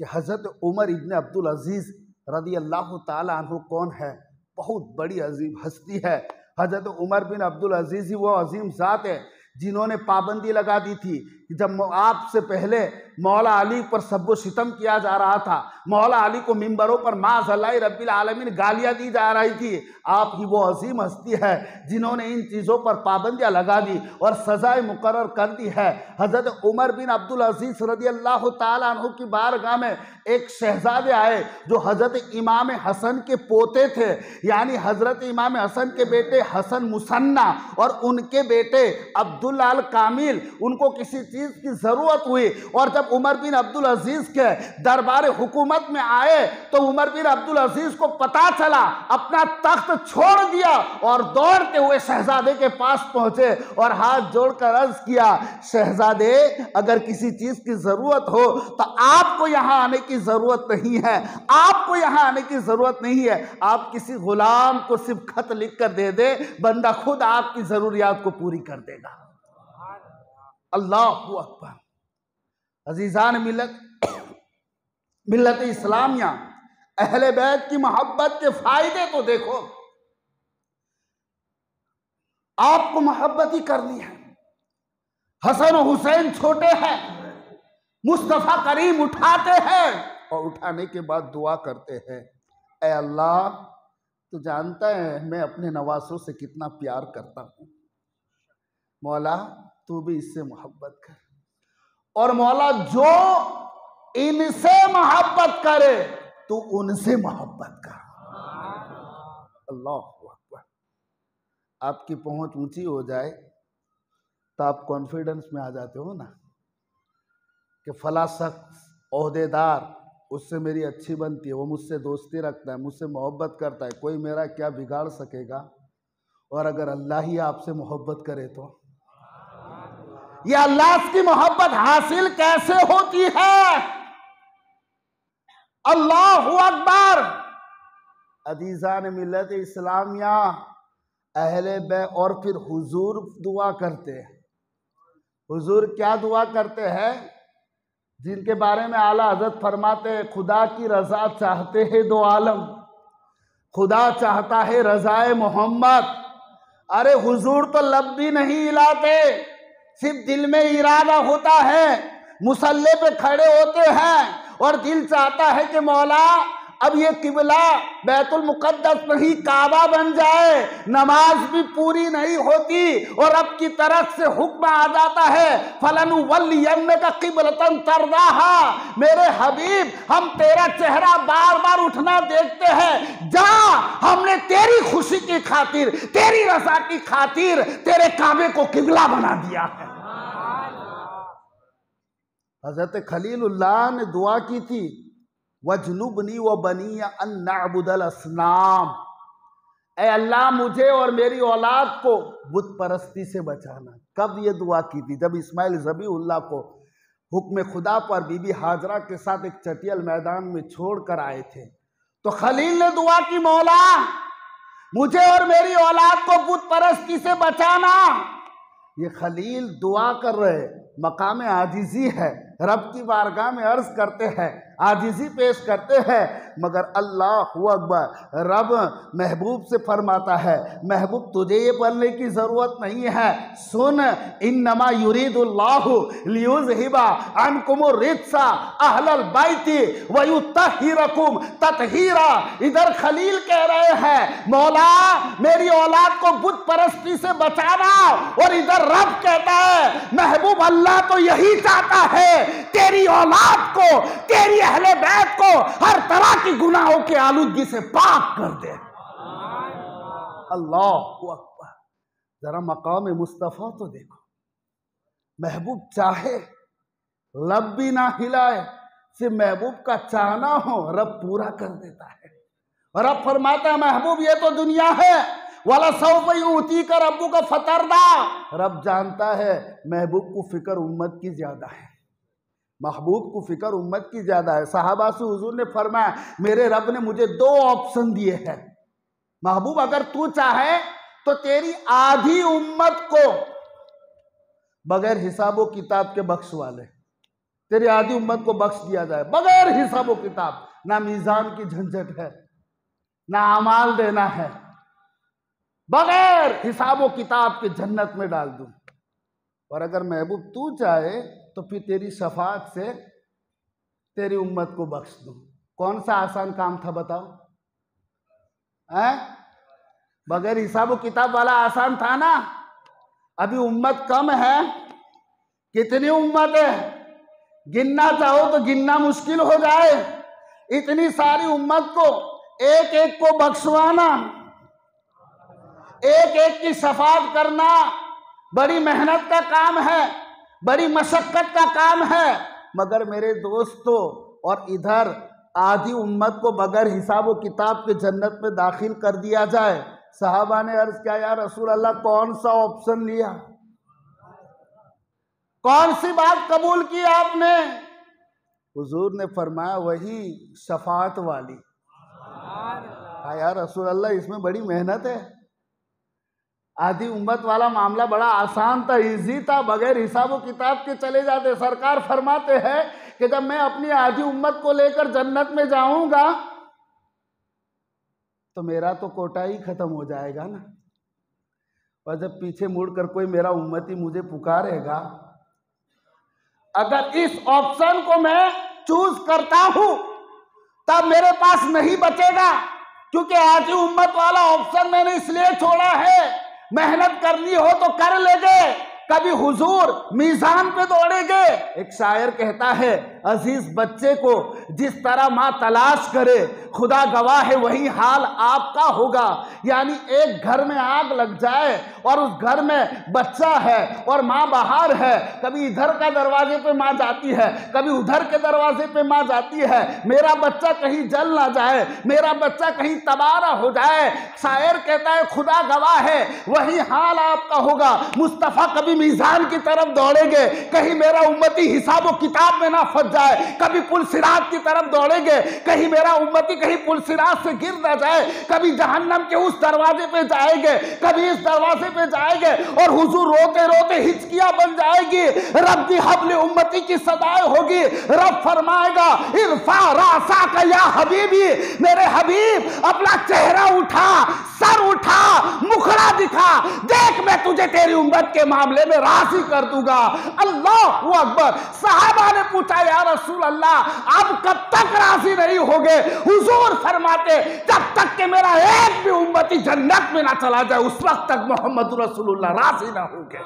कि हज़रत उमर इब्न अब्दुल अजीज़ रज़ी अल्लाह ताला अन्हु कौन है? बहुत बड़ी अजीम हस्ती है। हज़रत उमर बिन अब्दुल अजीज़ ही वो अजीम ज़ात है जिन्होंने पाबंदी लगा दी थी कि जब आपसे पहले मौला अली पर सब्बो सितम किया जा रहा था, मौला अली को मिंबरों पर माज़अल्लाह रब्बिल आलमीन गालियाँ दी जा रही थी। आप ही वो अजीम हस्ती है जिन्होंने इन चीज़ों पर पाबंदियाँ लगा दी और सजाए मुकर्रर कर दी है। हज़रत उमर बिन अब्दुल अजीज़ रज़ी अल्लाह ताला अन्हु की बारगाह में एक शहजादे आए जो हज़रत इमाम हसन के पोते थे, यानी हज़रत इमाम हसन के बेटे हसन मुसन्ना और उनके बेटे अब्दुल्ला अल कामिल। उनको किसी चीज़ की ज़रूरत हुई और जब उमर बिन अब्दुल अजीज़ के दरबार हुकूमत में आए तो उमर बिन अब्दुल अजीज़ को पता चला, अपना तख्त छोड़ दिया और दौड़ते हुए शहजादे के पास पहुंचे और हाथ जोड़कर अर्ज किया, शहजादे अगर किसी चीज़ की ज़रूरत हो तो आपको यहाँ आने की ज़रूरत नहीं है, आपको यहाँ आने की ज़रूरत नहीं है। आप किसी गुलाम को सिर्फ खत लिख कर दे दे, बंदा खुद आपकी ज़रूरियात को पूरी कर देगा। अल्लाहु अकबर। अजीज़ान मिल्लत इस्लामिया, अहले बैत की मोहब्बत के फायदे तो देखो। आपको मोहब्बत ही करनी है। हसन और हुसैन छोटे हैं, मुस्तफ़ा करीम उठाते हैं और उठाने के बाद दुआ करते हैं, ऐ अल्लाह तू जानता है मैं अपने नवासों से कितना प्यार करता हूँ, मौला तू भी इससे मोहब्बत कर। और मौला जो इनसे मोहब्बत करे तू उनसे मोहब्बत कर। अल्लाह अकबर। आपकी पहुंच ऊंची हो जाए तो आप कॉन्फिडेंस में आ जाते हो ना कि फला शख्स ओहदेदार, उससे मेरी अच्छी बनती है, वो मुझसे दोस्ती रखता है, मुझसे मोहब्बत करता है, कोई मेरा क्या बिगाड़ सकेगा। और अगर अल्लाह ही आपसे मोहब्बत करे तो ये अल्लाह की मोहब्बत हासिल कैसे होती है? अल्लाहु अकबर। अजीज़ान मिल्लत इस्लामिया, अहले बै और फिर हुजूर दुआ करते हैं। हुजूर क्या दुआ करते हैं? जिनके बारे में आला हज़रत फरमाते हैं, खुदा की रज़ा चाहते हैं दो आलम, खुदा चाहता है रज़ाए मोहम्मद। अरे हुजूर तो लब भी नहीं हिलाते, सिर्फ दिल में इरादा होता है, मुसल्ले पे खड़े होते हैं और दिल चाहता है कि मौला अब ये किबला बैतुल मुक़द्दस नहीं काबा बन जाए। नमाज भी पूरी नहीं होती और रब की तरफ से हुक्म आ जाता है, फलनुवल्लियन्नका क़िबलतन तरदाहा, मेरे हबीब हम तेरा चेहरा बार बार उठना देखते हैं, जा हमने तेरी खुशी की खातिर, तेरी रज़ा की खातिर तेरे काबे को किबला बना दिया है। हज़रत खलीलुल्लाह ने दुआ की थी, वजनुबनी व बनिया अन नअबुदल अस्नाम, ऐ अल्लाह मुझे और मेरी औलाद को बुत परस्ती से बचाना। कब ये दुआ की थी? जब इस्माइल ज़बीहुल्लाह को हुक्म खुदा पर बीबी हाजरा के साथ एक चटियल मैदान में छोड़ कर आए थे, तो खलील ने दुआ की, मौला मुझे और मेरी औलाद को बुत परस्ती से बचाना। ये खलील दुआ कर रहे, मकाम आजिज़ी है, रब की बारगाह में अर्ज करते हैं, आजिज़ी पेश करते हैं, मगर अल्लाहु अकबर। रब महबूब से फरमाता है, महबूब तुझे ये बोलने की ज़रूरत नहीं है, सुन, इन्नमा युरीदुल्लाहु लियुज़हिबा अन्कुमुर रिज्सा अहलल बैति व युत्तहिरकुम तत्हीरा। इधर खलील कह रहे हैं, मौला मेरी औलाद को बुत परस्ती से बचाना, और इधर रब कहता है, महबूब अल्लाह तो यही चाहता है तेरी औलाद को, तेरी अहले बैत को हर तरह की गुनाहों के आलूदगी से पाक कर दे। अल्लाहु अकबर। जरा मकाम मुस्तफ़ा तो देखो, महबूब चाहे लब भी ना हिलाए, सिर्फ महबूब का चाहना हो रब पूरा कर देता है। और रब फरमाता है, महबूब ये तो दुनिया है, वाला सौफ यूती का रब्बू का फतरदा। रब जानता है महबूब को फिक्र उम्मत की ज्यादा है, महबूब को फिक्र उम्मत की ज्यादा है। सहाबा से हुजूर ने फरमाया, मेरे रब ने मुझे दो ऑप्शन दिए हैं, महबूब अगर तू चाहे तो तेरी आधी उम्मत को बगैर हिसाबो किताब के बख्शवा ले, तेरी आधी उम्मत को बख्श दिया जाए बगैर हिसाबो किताब, ना मीजान की झंझट है, ना अमाल देना है, बगैर हिसाबो किताब के जन्नत में डाल दूं। और अगर महबूब तू चाहे तो फिर तेरी शफाअत से तेरी उम्मत को बख्श दूं। कौन सा आसान काम था बताओ? हैं? बगैर हिसाब किताब वाला आसान था ना। अभी उम्मत कम है, कितनी उम्मत है गिनना चाहो तो गिनना मुश्किल हो जाए। इतनी सारी उम्मत को एक एक को बख्शवाना, एक एक की शफाअत करना बड़ी मेहनत का काम है, बड़ी मशक्कत का काम है। मगर मेरे दोस्तों, और इधर आधी उम्मत को बगैर हिसाब व किताब के जन्नत में दाखिल कर दिया जाए। सहाबा ने अर्ज किया, या रसूल अल्लाह कौन सा ऑप्शन लिया, कौन सी बात कबूल की आपने? हुजूर ने फरमाया वही शफाअत वाली। यार रसूल अल्लाह इसमें बड़ी मेहनत है। आधी उम्मत वाला मामला बड़ा आसान था, इजी था, बगैर हिसाब किताब के चले जाते। सरकार फरमाते हैं कि जब मैं अपनी आधी उम्मत को लेकर जन्नत में जाऊंगा तो मेरा तो कोटा ही खत्म हो जाएगा ना। और जब पीछे मुड़कर कोई मेरा उम्मती मुझे पुकारेगा, अगर इस ऑप्शन को मैं चूज करता हूं तब मेरे पास नहीं बचेगा, क्योंकि आधी उम्मत वाला ऑप्शन मैंने इसलिए छोड़ा है। मेहनत करनी हो तो कर लेंगे, कभी हुजूर मीजान पे दौड़ेंगे। एक शायर कहता है, अजीज बच्चे को जिस तरह माँ तलाश करे, खुदा गवाह है वही हाल आपका होगा। यानी एक घर में आग लग जाए और उस घर में बच्चा है और माँ बाहर है, कभी इधर का दरवाजे पे माँ जाती है, कभी उधर के दरवाजे पे माँ जाती है, मेरा बच्चा कहीं जल ना जाए, मेरा बच्चा कहीं तबाह ना हो जाए। शायर कहता है खुदा गवाह है वही हाल आपका होगा। मुस्तफा कभी मीजान की तरफ दौड़ेंगे, कहीं मेरा उम्मती हिसाब व किताब में ना फंस जाए, कभी पुल सिरात की तरफ दौड़ेंगे, कहीं मेरा उम्मती कहीं पुल सिरात से गिर ना जाए, कभी जहन्नम के उस दरवाजे पे जाएंगे, कभी इस दरवाजे पे जाएंगे, और हुजूर रोते रोते हिचकियां बन जाएगी। रब्बी हबली उम्मती की सदाएं होगी। रब फरमाएगा इरफा रासा का या हबीबी, मेरे हबीब अपना चेहरा उठा, सर उठा, मुखड़ा दिखा, देख मैं तुझे तेरी उम्मत के मामले में राजी कर दूंगा। अल्लाहू अकबर। सहाबा ने पूछा, या रसूल अल्लाह आप कब तक राजी नहीं होगे? हुजूर फरमाते, जब तक कि मेरा एक भी उम्मती जन्नत में ना चला जाए उस वक्त तक मोहम्मद रसूलुल्लाह राजी ना होंगे।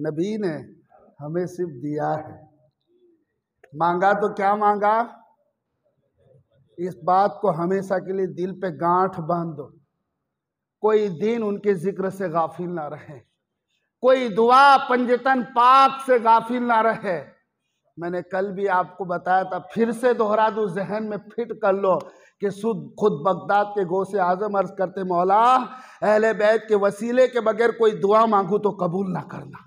नबी ने हमें सिर्फ दिया है, मांगा तो क्या मांगा? इस बात को हमेशा के लिए दिल पे गांठ बांध दो, कोई दिन उनके जिक्र से गाफिल ना रहे, कोई दुआ पंजतन पाक से गाफिल ना रहे। मैंने कल भी आपको बताया था, फिर से दोहरा दूं, जहन में फिट कर लो कि खुद बगदाद के गौसे आजम अर्ज करते, मौला अहले बैत के वसीले के बगैर कोई दुआ मांगू तो कबूल ना करना,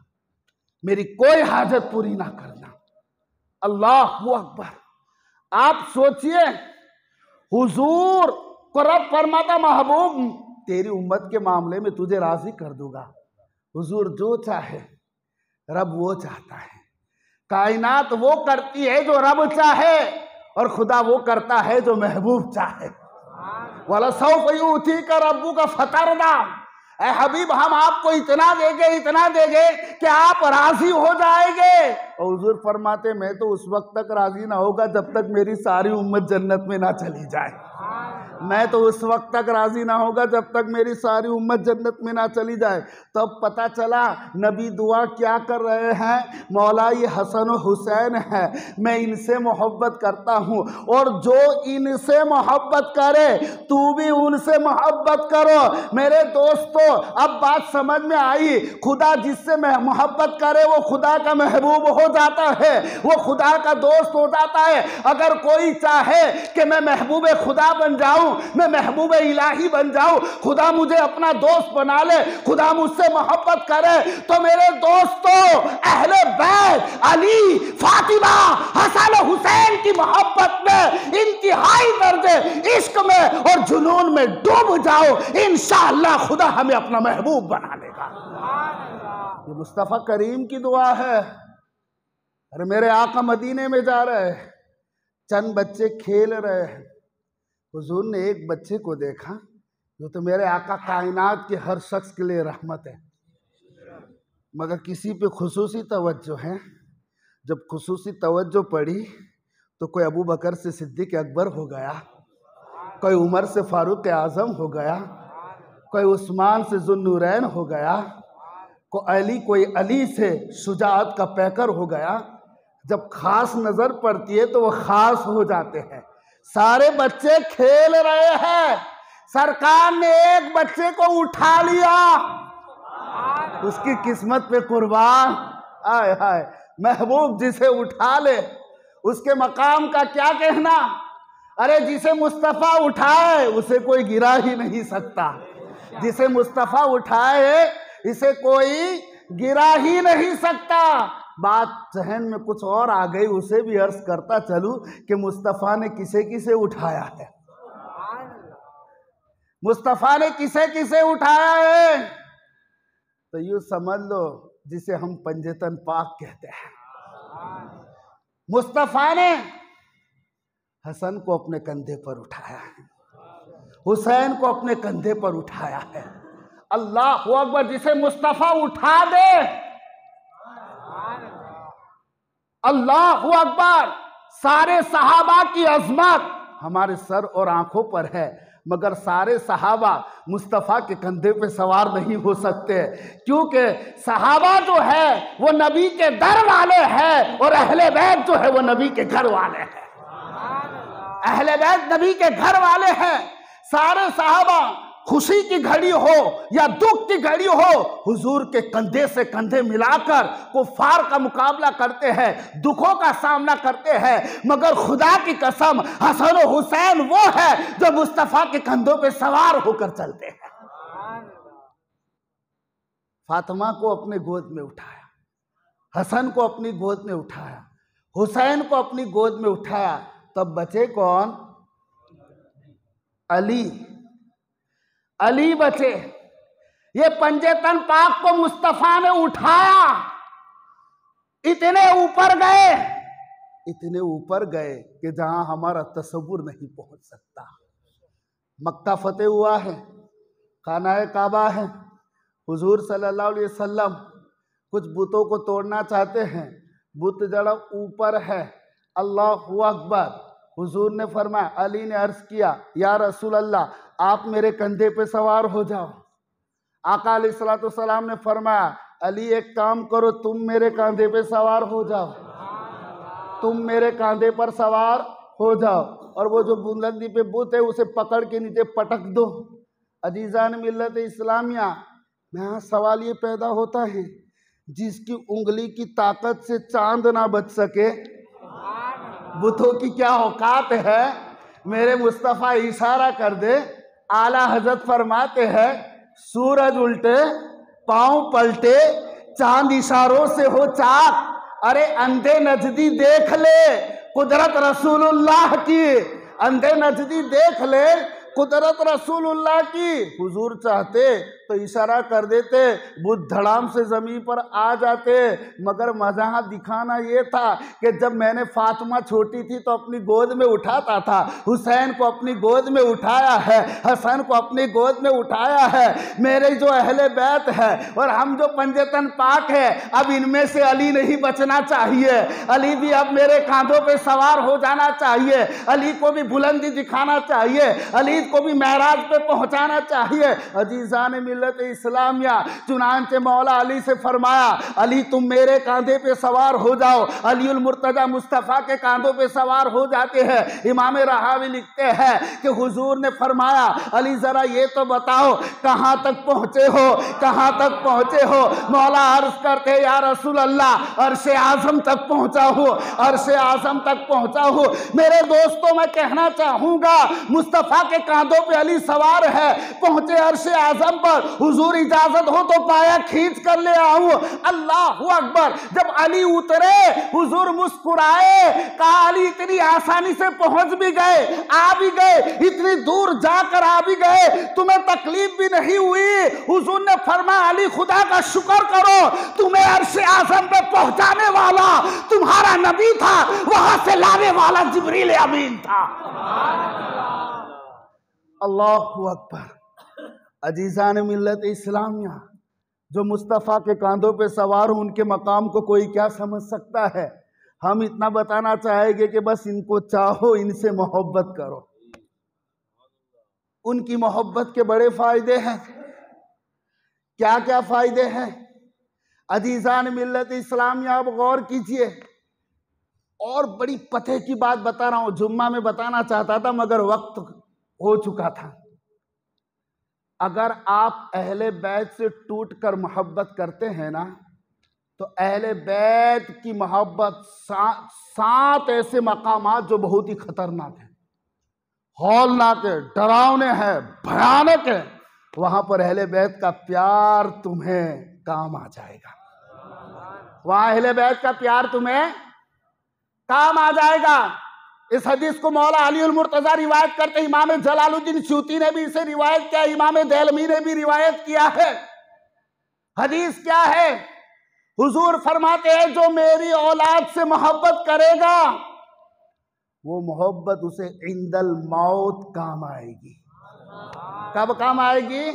मेरी कोई हाजत पूरी ना करना। अल्लाहू अकबर। आप सोचिए, हुजूर को रब फरमाता, महबूब तेरी उम्मत के मामले में तुझे राजी कर दूंगा। हुजूर जो चाहे रब वो चाहता है, कायनात वो करती है जो रब चाहे, और खुदा वो करता है जो महबूब चाहे। वाला सौफ युतीका रब्बुका फतरदा, ऐ हबीब हम आपको इतना देंगे कि आप राजी हो जाएंगे। और हुजूर फरमाते, मैं तो उस वक्त तक राजी ना होगा जब तक मेरी सारी उम्मत जन्नत में ना चली जाए। मैं तो उस वक्त तक राजी ना होगा जब तक मेरी सारी उम्मत जन्नत में ना चली जाए। तब पता चला नबी दुआ क्या कर रहे हैं, मौला ये हसन और हुसैन है, मैं इनसे मोहब्बत करता हूँ, और जो इनसे मोहब्बत करे तू भी उनसे मोहब्बत करो। मेरे दोस्तों, अब बात समझ में आई। खुदा जिससे मोहब्बत करे वो खुदा का महबूब हो जाता है, वो खुदा का दोस्त हो जाता है। अगर कोई चाहे कि मैं महबूब खुदा बन जाऊं, मैं महबूब इलाही बन जाऊं, खुदा मुझे अपना दोस्त बना ले, खुदा मुझसे मोहब्बत करे, तो मेरे दोस्तों अहले बैत अली, फातिमा, हसन हुसैन की मोहब्बत में, इंतहाई दर्जे इश्क में और जुनून में डूब जाओ, इंशाअल्लाह खुदा हमें अपना महबूब बना लेगा। ये मुस्तफा करीम की दुआ है। अरे मेरे आका मदीने में जा रहे हैं, चंद बच्चे खेल रहे हैं, हुजूर ने एक बच्चे को देखा, जो तो मेरे आका कायनात के हर शख्स के लिए रहमत है, मगर किसी पे खुसूसी तवज्जो है। जब खुसूसी तवज्जो पड़ी तो कोई अबू बकर से सिद्दीक अकबर हो गया, कोई उमर से फारूक आज़म हो गया, कोई उस्मान से ज़ुन्नूरैन हो गया, कोई अली से शुजाअत का पैकर हो गया। जब खास नज़र पड़ती है तो वो खास हो जाते हैं। सारे बच्चे खेल रहे हैं, सरकार ने एक बच्चे को उठा लिया, उसकी किस्मत पे कुर्बान। आय हाय, महबूब जिसे उठा ले उसके मकाम का क्या कहना। अरे जिसे मुस्तफ़ा उठाए उसे कोई गिरा ही नहीं सकता, जिसे मुस्तफ़ा उठाए इसे कोई गिरा ही नहीं सकता। बात जहन में कुछ और आ गई, उसे भी अर्ज करता चलूं कि मुस्तफ़ा ने किसे किसे उठाया है, मुस्तफ़ा ने किसे किसे उठाया है। तो यूं समझ लो जिसे हम पंजतन पाक कहते हैं, मुस्तफ़ा ने हसन को अपने कंधे पर उठाया है, हुसैन को अपने कंधे पर उठाया है। अल्लाह अकबर, जिसे मुस्तफ़ा उठा दे, अल्लाह अकबर। सारे सहाबा की अजमत हमारे सर और आंखों पर है, मगर सारे सहाबा मुस्तफ़ा के कंधे पे सवार नहीं हो सकते, क्योंकि सहाबा जो है वो नबी के दर वाले हैं और अहले बैत जो है वो नबी के घर वाले हैं। अहले बैत नबी के घर वाले हैं। सारे सहाबा खुशी की घड़ी हो या दुख की घड़ी हो, हुजूर के कंधे से कंधे मिलाकर कुफार का मुकाबला करते हैं, दुखों का सामना करते हैं। मगर खुदा की कसम, हसन और हुसैन वो है जो मुस्तफ़ा के कंधों पे सवार होकर चलते हैं। फातिमा को अपने गोद में उठाया, हसन को अपनी गोद में उठाया, हुसैन को अपनी गोद में उठाया, तब बचे कौन? अली। अली बचे। ये पंजतन पाक को मुस्तफ़ा ने उठाया, इतने ऊपर गए, इतने ऊपर गए कि जहां हमारा तसव्वुर नहीं पहुंच सकता। मक्का फतेह हुआ है, खाना काबा है, हुजूर सल्लल्लाहु अलैहि वसल्लम कुछ बुतों को तोड़ना चाहते हैं, बुत जड़ा ऊपर है। अल्लाहु अकबर। हुजूर ने फरमाया, अली ने अर्ज किया, या रसूल अल्लाह, आप मेरे कंधे पे सवार हो जाओ। आका अलैहिस्सलातु वस्सलाम ने फरमाया, अली एक काम करो, तुम मेरे कंधे पे सवार हो जाओ, तुम मेरे कंधे पर सवार हो जाओ, और वो जो बुलंदी पे बुत है उसे पकड़ के नीचे पटक दो। अजीज़ान मिल्लत इस्लामिया, यहाँ सवाल ये पैदा होता है, जिसकी उंगली की ताकत से चांद ना बच सके, बुतों की क्या औकात है। मेरे मुस्तफ़ा इशारा कर दे, आला हजरत फरमाते हैं, सूरज उल्टे पांव पलटे, चांद इशारों से हो चाक। अरे अंधे नजदी देख ले कुदरत रसूलुल्लाह की, अंधे नजदी देख ले कुदरत रसूलुल्लाह की। हुजूर चाहते तो इशारा कर देते, बुत धड़ाम से जमीन पर आ जाते। मगर मज़ा दिखाना ये था कि जब मैंने फातिमा छोटी थी तो अपनी गोद में उठाता था, हुसैन को अपनी गोद में उठाया है, हसन को अपनी गोद में उठाया है। मेरे जो अहले बैत है और हम जो पंजतन पाक है, अब इनमें से अली नहीं बचना चाहिए। अली भी अब मेरे कांधों पे सवार हो जाना चाहिए, अली को भी बुलंदी दिखाना चाहिए, अली को भी महराज पे पहुंचाना चाहिए। अजीज़ान मिल्लत इस्लामिया, चुनांचे मौला अली से फरमाया, अली तुम मेरे कांधे पे सवार हो जाओ। अलीउल मुर्तजा मुस्तफ़ा के कांधों पे सवार हो जाते हैं। इमाम रहावी लिखते हैं कि हुजूर ने फरमाया, अली जरा ये तो बताओ कहां तक पहुंचे हो, कहां तक पहुंचे हो। मौला अर्ज करते, या रसूल अल्लाह, अर्शे आज़म तक पहुंचा हूं, अर्शे आज़म तक पहुंचा हूं। मेरे दोस्तों, मैं कहना चाहूंगा, मुस्तफ़ा के कांधों पे अली सवार है, पहुंचे अर्शे आज़म पर। हुजूर इजाजत हो तो पाया खींच कर ले आऊं। अल्लाहु अकबर। जब अली उतरे, हुजूर मुस्कुराए, कहा अली इतनी आसानी से पहुंच भी गए, आ भी गए, इतनी दूर जाकर आ भी गए, तुम्हें तकलीफ भी नहीं हुई। हुजूर ने फरमाया, अली खुदा का शुक्र करो, तुम्हें अर्शे आज़म पे पहुंचाने वाला तुम्हारा नबी था, वहां से लाने वाला जिब्रील अमीन था। अल्लाहु अकबर। अजीज़ान मिल्लत इस्लामिया, जो मुस्तफ़ा के कांधों पे सवार हो उनके मकाम को कोई क्या समझ सकता है। हम इतना बताना चाहेंगे कि बस इनको चाहो, इनसे मोहब्बत करो। उनकी मोहब्बत के बड़े फायदे हैं। क्या क्या फायदे हैं अजीज़ान मिल्लत इस्लामिया, आप गौर कीजिए। और बड़ी पते की बात बता रहा हूं, जुम्मा में बताना चाहता था मगर वक्त हो चुका था। अगर आप अहले बैत से टूट कर मोहब्बत करते हैं ना, तो अहले बैत की मोहब्बत सात ऐसे मकामात जो बहुत ही खतरनाक हैं, हौलनाक है, डरावने हैं, भयानक है, वहां पर अहले बैत का प्यार तुम्हें काम आ जाएगा। वहां अहले बैत का प्यार तुम्हें काम आ जाएगा। इस हदीस को मौला अली उल मुर्तजा रिवायत करते, इमाम जलालुद्दीन सूती ने भी इसे रिवायत किया, इमाम देलमी ने भी रिवायत किया है। हदीस क्या है? हुजूर फरमाते हैं, जो मेरी औलाद से मोहब्बत करेगा वो मोहब्बत उसे इंदल मौत काम आएगी। कब काम आएगी?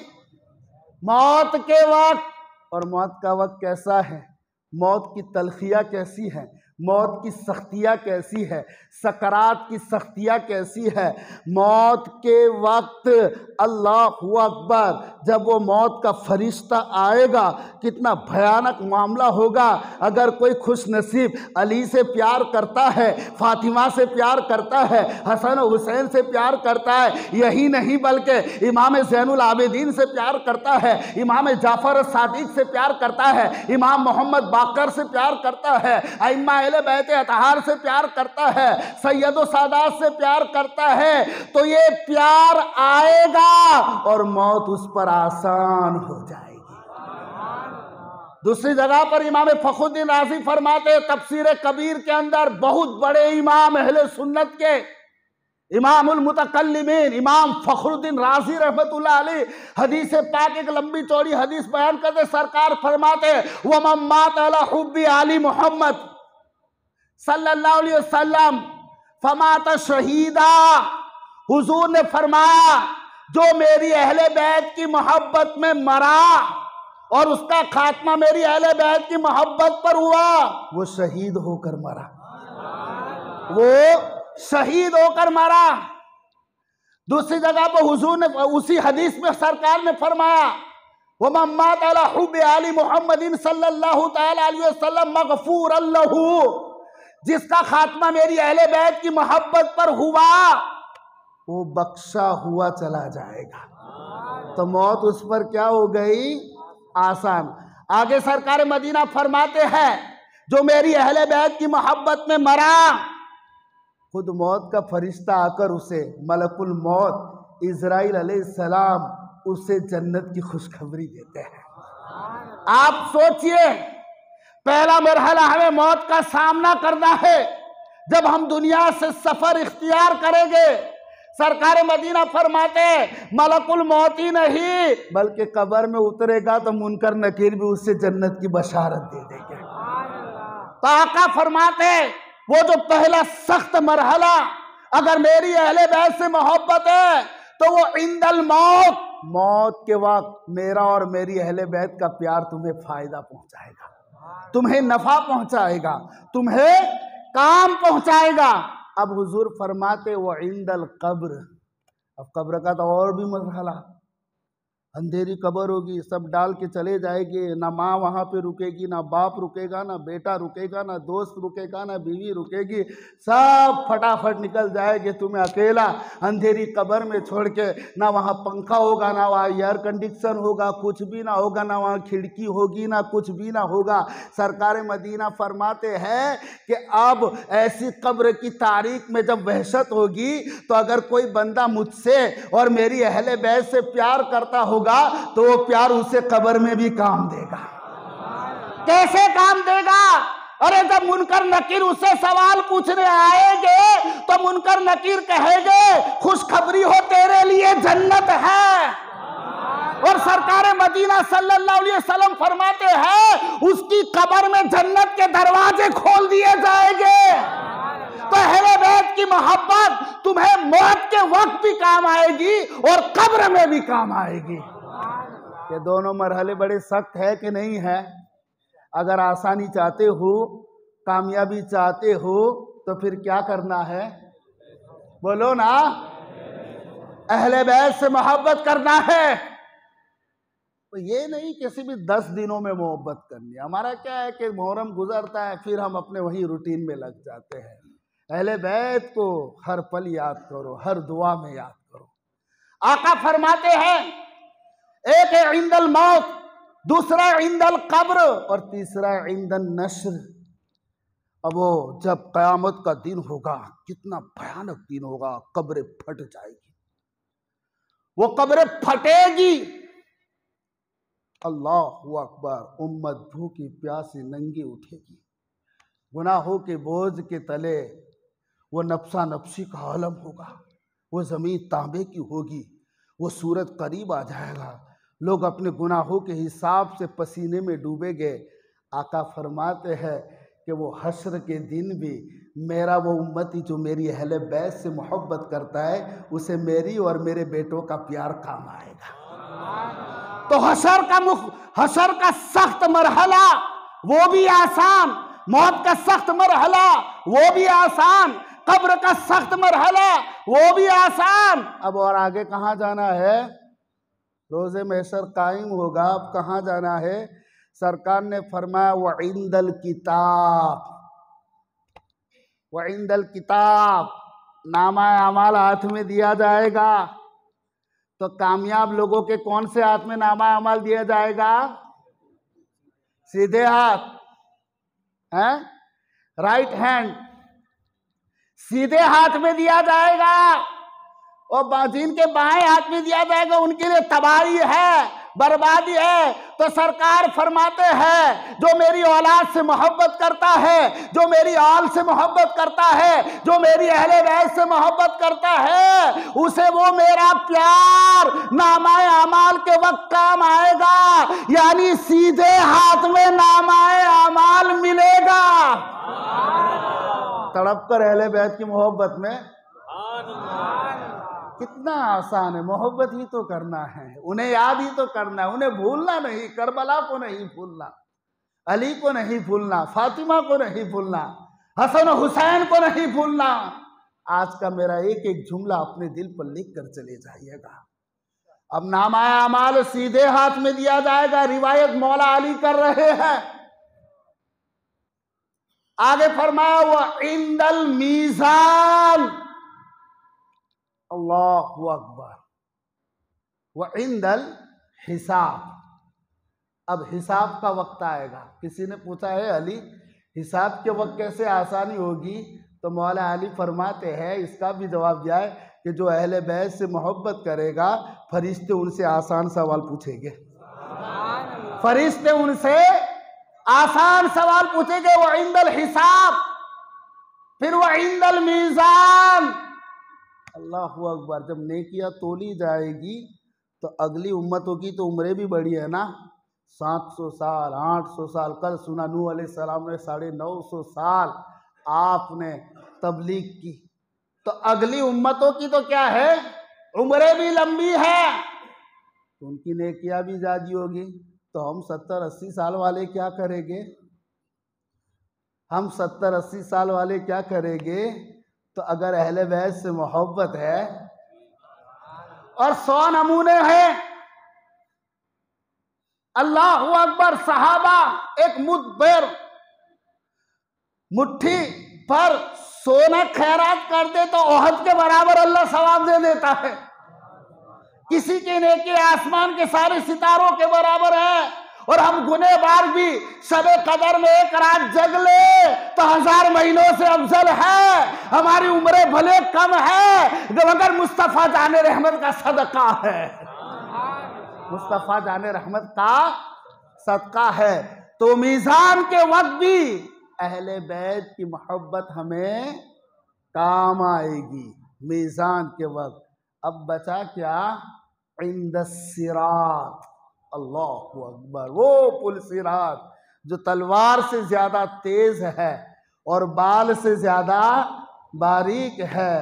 मौत के वक्त। और मौत का वक्त कैसा है? मौत की तलखियां कैसी है, मौत की सख्तियां कैसी है, सकरात की सख्तियां कैसी है। मौत के वक्त अल्लाहु अकबर, जब वो मौत का फरिश्ता आएगा कितना भयानक मामला होगा। अगर कोई खुश नसीब अली से प्यार करता है, फातिमा से प्यार करता है, हसन हुसैन से प्यार करता है, यही नहीं बल्कि इमाम ज़ैनुल आबिदीन से प्यार करता है, इमाम जाफर सादिक से प्यार करता है, इमाम मोहम्मद बाकर से प्यार करता है, अइम्मा अहले बैत अतहार से प्यार करता है, सैयदो सादात से प्यार करता है, तो ये प्यार आएगा और मौत उस पर आसान हो जाएगी। दूसरी जगह पर इमाम फखरुद्दीन राजी फरमाते, तफसीर कबीर के अंदर बहुत बड़े इमाम अहले सुन्नत के इमामुल मुतकल्लिमीन इमाम फखरुद्दीन राजी रहमतुल्लाह अलैह हदीस पाक एक लंबी चौड़ी हदीस बयान करते, सरकार फरमाते, व मम्मात अला हुब्बी आली मोहम्मद सल्लल्लाहु अलैहि वसल्लम फमात शहीदा। हुजूर ने फरमाया, जो मेरी अहले बैत की मोहब्बत में मरा और उसका खात्मा मेरी अहले बैत की मोहब्बत पर हुआ, वो शहीद होकर मरा, वो शहीद होकर मरा। दूसरी जगह पर हुजूर ने उसी हदीस में सरकार ने फरमाया, वो मम्मात अला हुब्बी आली मोहम्मदिन सल्लल्लाहु तआला अलैहि वसल्लम मगफूरन लहू, जिसका खात्मा मेरी अहले बैत की मोहब्बत पर हुआ वो बख्शा हुआ चला जाएगा। तो मौत उस पर क्या हो गई? आसान। आगे सरकार मदीना फरमाते हैं, जो मेरी अहले बैत की मोहब्बत में मरा, खुद मौत का फरिश्ता आकर उसे, मलकुल मौत इज़राइल अलैहिस्सलाम, उसे जन्नत की खुशखबरी देते हैं। आप सोचिए, पहला मरहला हमें मौत का सामना करना है। जब हम दुनिया से सफर इख्तियार करेंगे, सरकार मदीना फरमाते, मलकुल मौत ही नहीं बल्कि कब्र में उतरेगा तो मुनकर नकीर भी उससे जन्नत की बशारत दे देंगे। तो आका फरमाते, वो जो पहला सख्त मरहला, अगर मेरी अहले बैत से मोहब्बत है तो वो इंदल मौत, मौत के वक्त मेरा और मेरी अहले बैत का प्यार तुम्हें फायदा पहुंचाएगा, तुम्हें नफा पहुंचाएगा, तुम्हें काम पहुंचाएगा। अब हुजूर फरमाते, वो इंदल कब्र, अब कब्र का तो और भी मरहला, अंधेरी कब्र होगी, सब डाल के चले जाएंगे, ना माँ वहाँ पे रुकेगी, ना बाप रुकेगा, ना बेटा रुकेगा, ना दोस्त रुकेगा, ना बीवी रुकेगी, सब फटाफट निकल जाएंगे, तुम्हें अकेला अंधेरी कब्र में छोड़ के। ना वहाँ पंखा होगा, ना वहाँ एयर कंडीशन होगा, कुछ भी ना होगा, ना वहाँ खिड़की होगी, ना कुछ भी ना होगा। सरकार मदीना फरमाते हैं कि अब ऐसी कब्र की तारीख में जब वहशत होगी, तो अगर कोई बंदा मुझसे और मेरी अहले बैत से प्यार करता होगा तो वो प्यार उसे कब्र में भी काम देगा। कैसे काम देगा? अरे जब मुनकर नकीर उससे सवाल पूछने आएंगे तो मुनकर नकीर कहेंगे, खुशखबरी हो तेरे लिए जन्नत है। और सरकार मदीना सल्लल्लाहु अलैहि वसल्लम फरमाते हैं, उसकी कब्र में जन्नत के दरवाजे खोल दिए जाएंगे। तो अहले बैत की मोहब्बत तुम्हें मौत के वक्त भी काम आएगी और कब्र में भी काम आएगी। ये दोनों मरहले बड़े सख्त है कि नहीं है? अगर आसानी चाहते हो, कामयाबी चाहते हो, तो फिर क्या करना है? बोलो ना, अहले बैत से मोहब्बत करना है। तो ये नहीं किसी भी 10 दिनों में मोहब्बत करनी। हमारा क्या है कि मुहर्रम गुजरता है, फिर हम अपने वही रूटीन में लग जाते हैं। अहले बैत को हर पल याद करो, हर दुआ में याद करो। आका फरमाते हैं, एक है इंदल मौत, दूसरा इंदल कब्र और तीसरा इंदल नश्र। अब वो जब कयामत का दिन होगा, कितना भयानक दिन होगा, कब्रें फट जाएगी, वो कब्रें फटेगी। अल्लाहु अकबर। उम्मत भूखी प्यासी नंगी उठेगी, गुनाहों के बोझ के तले वो नफ्सा नफ्सी का आलम होगा, वो ज़मीन तांबे की होगी, वो सूरत करीब आ जाएगा, लोग अपने गुनाहों के हिसाब से पसीने में डूबेंगे। आका फरमाते हैं कि वो हश्र के दिन भी मेरा वो उम्मती जो मेरी अहले बैत से मोहब्बत करता है, उसे मेरी और मेरे बेटों का प्यार काम आएगा। तो हशर का सख्त मरहला वो भी आसान, मौत का सख्त मरहला वो भी आसान, कब्र का सख्त मरहला वो भी आसान। अब और आगे कहाँ जाना है? रोज़े महशर कायम होगा, अब कहाँ जाना है? सरकार ने फरमाया व इंदल किताब, व इंदल किताब, नामा अमाल हाथ में दिया जाएगा। तो कामयाब लोगों के कौन से हाथ में नामा अमाल दिया जाएगा? सीधे हाथ है, राइट हैंड, सीधे हाथ में दिया जाएगा। और जिनके बाएं हाथ में दिया जाएगा उनके लिए तबाही है, बर्बादी है। तो सरकार फरमाते हैं, जो मेरी औलाद से मोहब्बत करता है, जो मेरी आल से मोहब्बत करता है, जो मेरी अहले बैत से मोहब्बत करता है, उसे वो मेरा प्यार नामाए अमाल के वक्त काम आएगा, यानी सीधे हाथ में नामाए अमाल मिलेगा। तड़प कर अहले बैत की मोहब्बत में कितना आसान है। मोहब्बत ही तो करना है, उन्हें याद ही तो करना है, उन्हें भूलना नहीं, करबला को नहीं भूलना, अली को नहीं भूलना, फातिमा को नहीं भूलना, हसन हुसैन को नहीं भूलना। आज का मेरा एक एक जुमला अपने दिल पर लिख कर चले जाइएगा। अब नामाए अमाल सीधे हाथ में दिया जाएगा, रिवायत मौला अली कर रहे हैं। आगे फरमाया वह इंदल मीज़ान, अल्लाहु अकबर, व इंदल हिसाब। अब हिसाब का वक्त आएगा। किसी ने पूछा है अली हिसाब के वक्त कैसे आसानी होगी? तो मौला अली फरमाते हैं, इसका भी जवाब दिया है कि जो अहले बैत से मोहब्बत करेगा, फरिश्ते उनसे आसान सवाल पूछेंगे, फरिश्ते उनसे आसान सवाल पूछेंगे। वह इंदल हिसाब, फिर वह इंदल मीज़ान। अल्लाहु अकबर। जब नेकियां तोली जाएगी तो अगली उम्मतों की तो उम्रें भी बड़ी है ना, 700 साल, 800 साल। कल सुना नूह अलैहिस्सलाम ने 950 साल आपने तबलीग की, तो अगली उम्मतों की तो क्या है, उम्रें भी लंबी है, तो उनकी नेकियां भी ज़्यादा होगी। तो हम 70-80 साल वाले क्या करेंगे? हम 70-80 साल वाले क्या करेंगे? तो अगर अहले बैत से मोहब्बत है और 100 नमूने हैं। अल्लाहु अकबर। सहाबा एक मुट्ठी पर सोना खैरात कर दे तो ओहद के बराबर अल्लाह सवाब दे देता है। किसी के नेकी आसमान के सारे सितारों के बराबर है। और हम गुनेहगार भी शबे कदर में एक रात जग ले तो 1000 महीनों से अफजल है। हमारी उम्रें भले कम है मगर मुस्तफ़ा जाने रहमत का सदका है, मुस्तफ़ा जाने रहमत का सदका है। तो मीज़ान के वक्त भी अहले बैत की मोहब्बत हमें काम आएगी, मीज़ान के वक्त। अब बचा क्या? इंदस्सिरात, अल्लाहु अकबर। वो पुल सिरात जो तलवार से ज्यादा तेज है और बाल से ज्यादा बारीक है,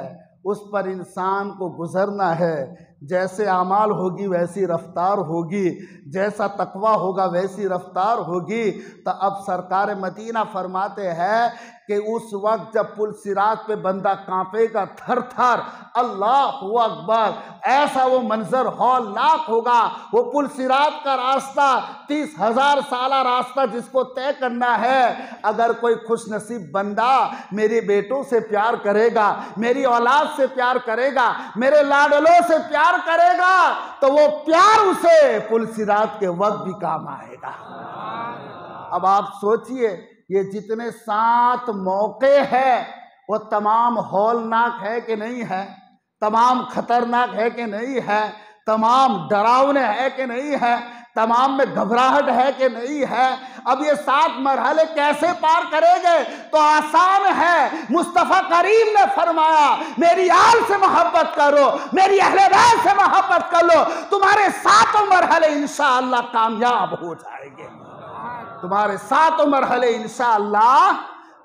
उस पर इंसान को गुजरना है। जैसे आमाल होगी वैसी रफ्तार होगी, जैसा तकवा होगा वैसी रफ्तार होगी। तो अब सरकार मदीना फरमाते हैं कि उस वक्त जब पुल सिरात पे बंदा कांपेगा थर थर, अल्लाहु अकबर, ऐसा वो मंजर हौलनाक होगा। वो पुल सिरात का रास्ता 30,000 साला रास्ता जिसको तय करना है, अगर कोई खुश नसीब बंदा मेरे बेटों से प्यार करेगा, मेरी औलाद से प्यार करेगा, मेरे लाडलों से प्यार करेगा, तो वो प्यार उसे पुल सिरात के वक्त भी काम आएगा। अब आप सोचिए, ये जितने 7 मौके हैं वो तमाम हौलनाक है कि नहीं है, तमाम खतरनाक है कि नहीं है, तमाम डरावने है कि नहीं है, तमाम में घबराहट है कि नहीं है। अब ये 7 मरहले कैसे पार करेंगे? तो आसान है। मुस्तफ़ा करीम ने फरमाया, मेरी आल से मोहब्बत करो, मेरी अहले बैत से मोहब्बत कर लो, तुम्हारे 7 मरहले इंशाअल्लाह कामयाब हो जाएंगे। तुम्हारे 7 मरहले इंशाअल्लाह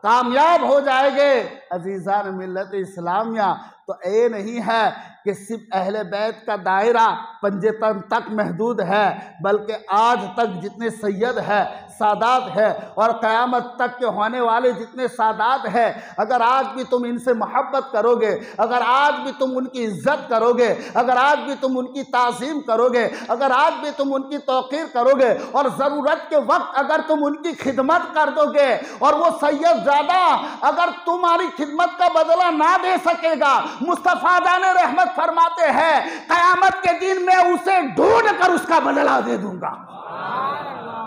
कामयाब हो जाएंगे। अजीज़ान मिल्लत इस्लामिया, तो ये नहीं है कि सिर्फ अहले बैत का दायरा पंजतन तक महदूद है, बल्कि आज तक जितने सैयद है, सादात है, और क़यामत तक के होने वाले जितने सादात है, अगर आज भी तुम इनसे मोहब्बत करोगे, अगर आज भी तुम उनकी इज्जत करोगे, अगर आज भी तुम उनकी ताज़ीम करोगे, अगर आज भी तुम उनकी तौक़ीर करोगे, और ज़रूरत के वक्त अगर तुम उनकी खिदमत कर दोगे, और वो सैयद ज़्यादा अगर तुम्हारी खिदमत का बदला ना दे सकेगा, मुस्तफ़ा जाने रहमत फरमाते हैं, क़यामत के दिन मैं उसे ढूंढ कर उसका बदला दे दूंगा।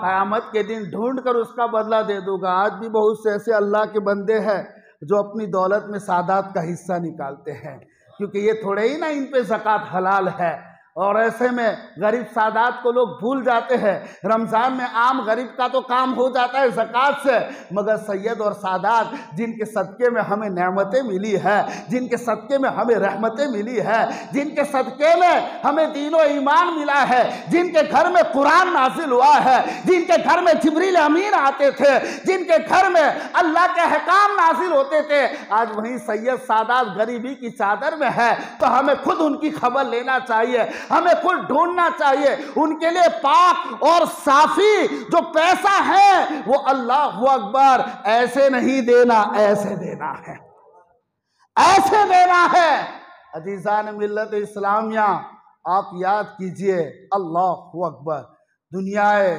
क़यामत के दिन ढूंढ कर उसका बदला दे दूंगा। आज भी बहुत से ऐसे अल्लाह के बंदे हैं जो अपनी दौलत में सादात का हिस्सा निकालते हैं, क्योंकि ये थोड़े ही ना इन पे ज़कात हलाल है, और ऐसे में गरीब सादात को लोग भूल जाते हैं। रमज़ान में आम गरीब का तो काम हो जाता है ज़कात से, मगर सैयद और सादात जिनके सदक़े में हमें नेमतें मिली है, जिनके सदक़े में हमें रहमतें मिली है, जिनके सदक़े में हमें दीन और ईमान मिला है, जिनके घर में कुरान नाजिल हुआ है, जिनके घर में जिब्रील अमीन आते थे, जिनके घर में अल्लाह के अहकाम नाजिल होते थे, आज वहीं सैयद सादात गरीबी की चादर में है। तो हमें खुद उनकी खबर लेना चाहिए, हमें खुद ढूंढना चाहिए। उनके लिए पाक और साफी जो पैसा है वो अल्लाहु अकबर ऐसे नहीं देना, ऐसे देना है, ऐसे देना है। अजीज़ान मिल्लत इस्लामिया, आप याद कीजिए, अल्लाहु अकबर, दुनियाए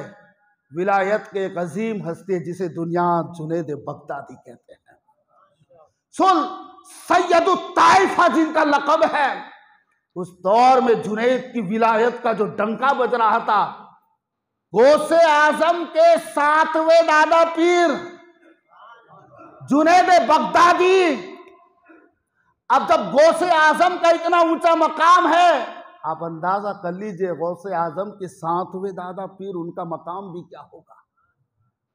विलायत के एक अजीम हस्ती जिसे दुनिया जुनैद बगदादी कहते हैं, सुन सैयदुत ताइफा जिनका लक़ब है, उस दौर में जुनैद की विलायत का जो डंका बज रहा था, गौसे आजम के 7वें दादा पीर जुनैद बगदादी। अब जब गौसे आजम का इतना ऊंचा मकाम है, आप अंदाजा कर लीजिए गौसे आजम के 7वें दादा पीर, उनका मकाम भी क्या होगा।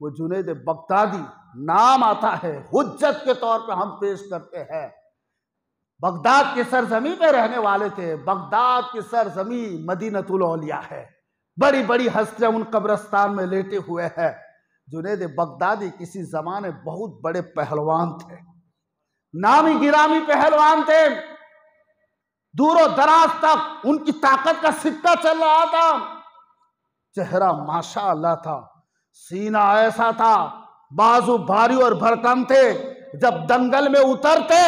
वो जुनैद बगदादी नाम आता है, हुज्जत के तौर पर हम पेश करते हैं। बगदाद की सरजमी पे रहने वाले थे। बगदाद की सरजमी मदीनतुल औलिया है। बड़ी बड़ी हस्तियां उन कब्रिस्तान में लेटे हुए हैं। जुनैद बगदादी किसी जमाने बहुत बड़े पहलवान थे, नामी गिरामी पहलवान थे। दूरों दराज तक उनकी ताकत का सिक्का चल रहा था। चेहरा माशाअल्लाह था, सीना ऐसा था, बाजू भारी और भरकम थे। जब दंगल में उतरते,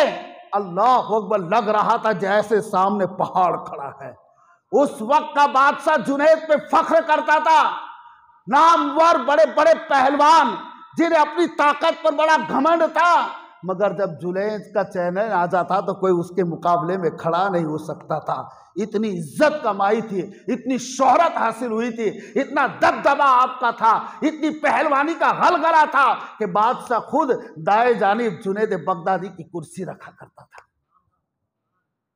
अल्लाह अकबर, लग रहा था जैसे सामने पहाड़ खड़ा है। उस वक्त का बादशाह जुनैद पे फख्र करता था। नामवर बड़े बड़े पहलवान जिन्हें अपनी ताकत पर बड़ा घमंड था, मगर जब जुनैद का चैनल आ जाता तो कोई उसके मुकाबले में खड़ा नहीं हो सकता था। इतनी इज्जत कमाई थी, इतनी शोहरत हासिल हुई थी, इतना दबदबा आपका था, इतनी पहलवानी का गलगला था कि बादशाह खुद दाएं जानिब जुनैद बगदादी की कुर्सी रखा करता था।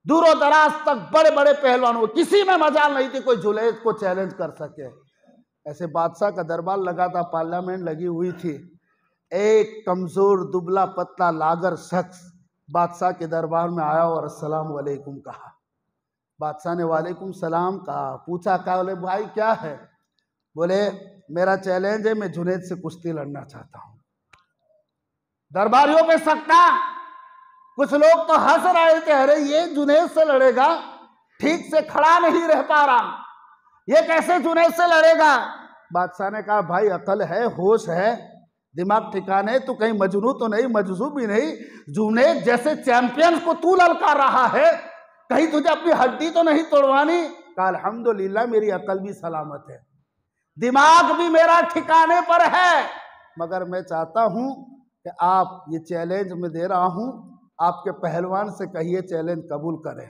दूरों दराज तक बड़े बड़े पहलवानों, किसी में मजाल नहीं थी कोई जुनैद को चैलेंज कर सके। ऐसे बादशाह का दरबार लगा था, पार्लियामेंट लगी हुई थी। एक कमजोर दुबला पतला लागर शख्स बादशाह के दरबार में आया और अस्सलाम वालेकुम कहा। बादशाह ने वालेकुम सलाम कहा। पूछा, क्या बोले भाई क्या है? बोले मेरा चैलेंज है, मैं जुनैद से कुश्ती लड़ना चाहता हूं। दरबारियों पे सकता, कुछ लोग तो हंस रहे थे, अरे ये जुनैद से लड़ेगा, ठीक से खड़ा नहीं रह पा रहा, ये कैसे जुनैद से लड़ेगा। बादशाह ने कहा भाई अकल है, होश है, दिमाग ठिकाने, तू कहीं मजनू तो नहीं, मजजू भी नहीं। जुनैद जैसे चैंपियन को तू ललकार रहा है, कहीं तुझे अपनी हड्डी तो नहीं तोड़वानी। कहा अल्हम्दुलिल्लाह मेरी अकल भी सलामत है, दिमाग भी मेरा ठिकाने पर है, मगर मैं चाहता हूं कि आप ये चैलेंज मैं दे रहा हूं, आपके पहलवान से कहिए चैलेंज कबूल करें।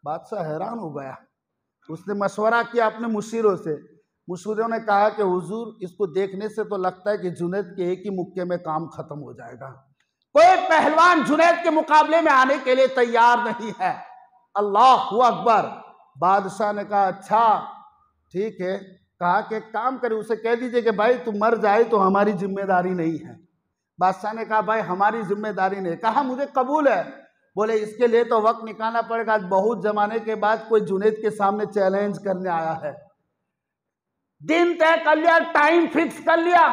बादशाह हैरान हो गया, उसने मशवरा किया अपने मुशीरों से। मुशीरों ने कहा कि हुजूर इसको देखने से तो लगता है कि जुनैद के एक ही मुक्के में काम खत्म हो जाएगा, कोई पहलवान जुनैद के मुकाबले में आने के लिए तैयार नहीं है। अल्लाहु अकबर। बादशाह ने कहा अच्छा ठीक है, कहा कि एक काम करे, उसे कह दीजिए कि भाई तू मर जाए तो हमारी जिम्मेदारी नहीं है। बादशाह ने कहा भाई हमारी जिम्मेदारी नहीं। कहा मुझे कबूल है। बोले इसके लिए तो वक्त निकालना पड़ेगा, बहुत जमाने के बाद कोई जुनैद के सामने चैलेंज करने आया है। दिन तय कर लिया, टाइम फिक्स कर लिया,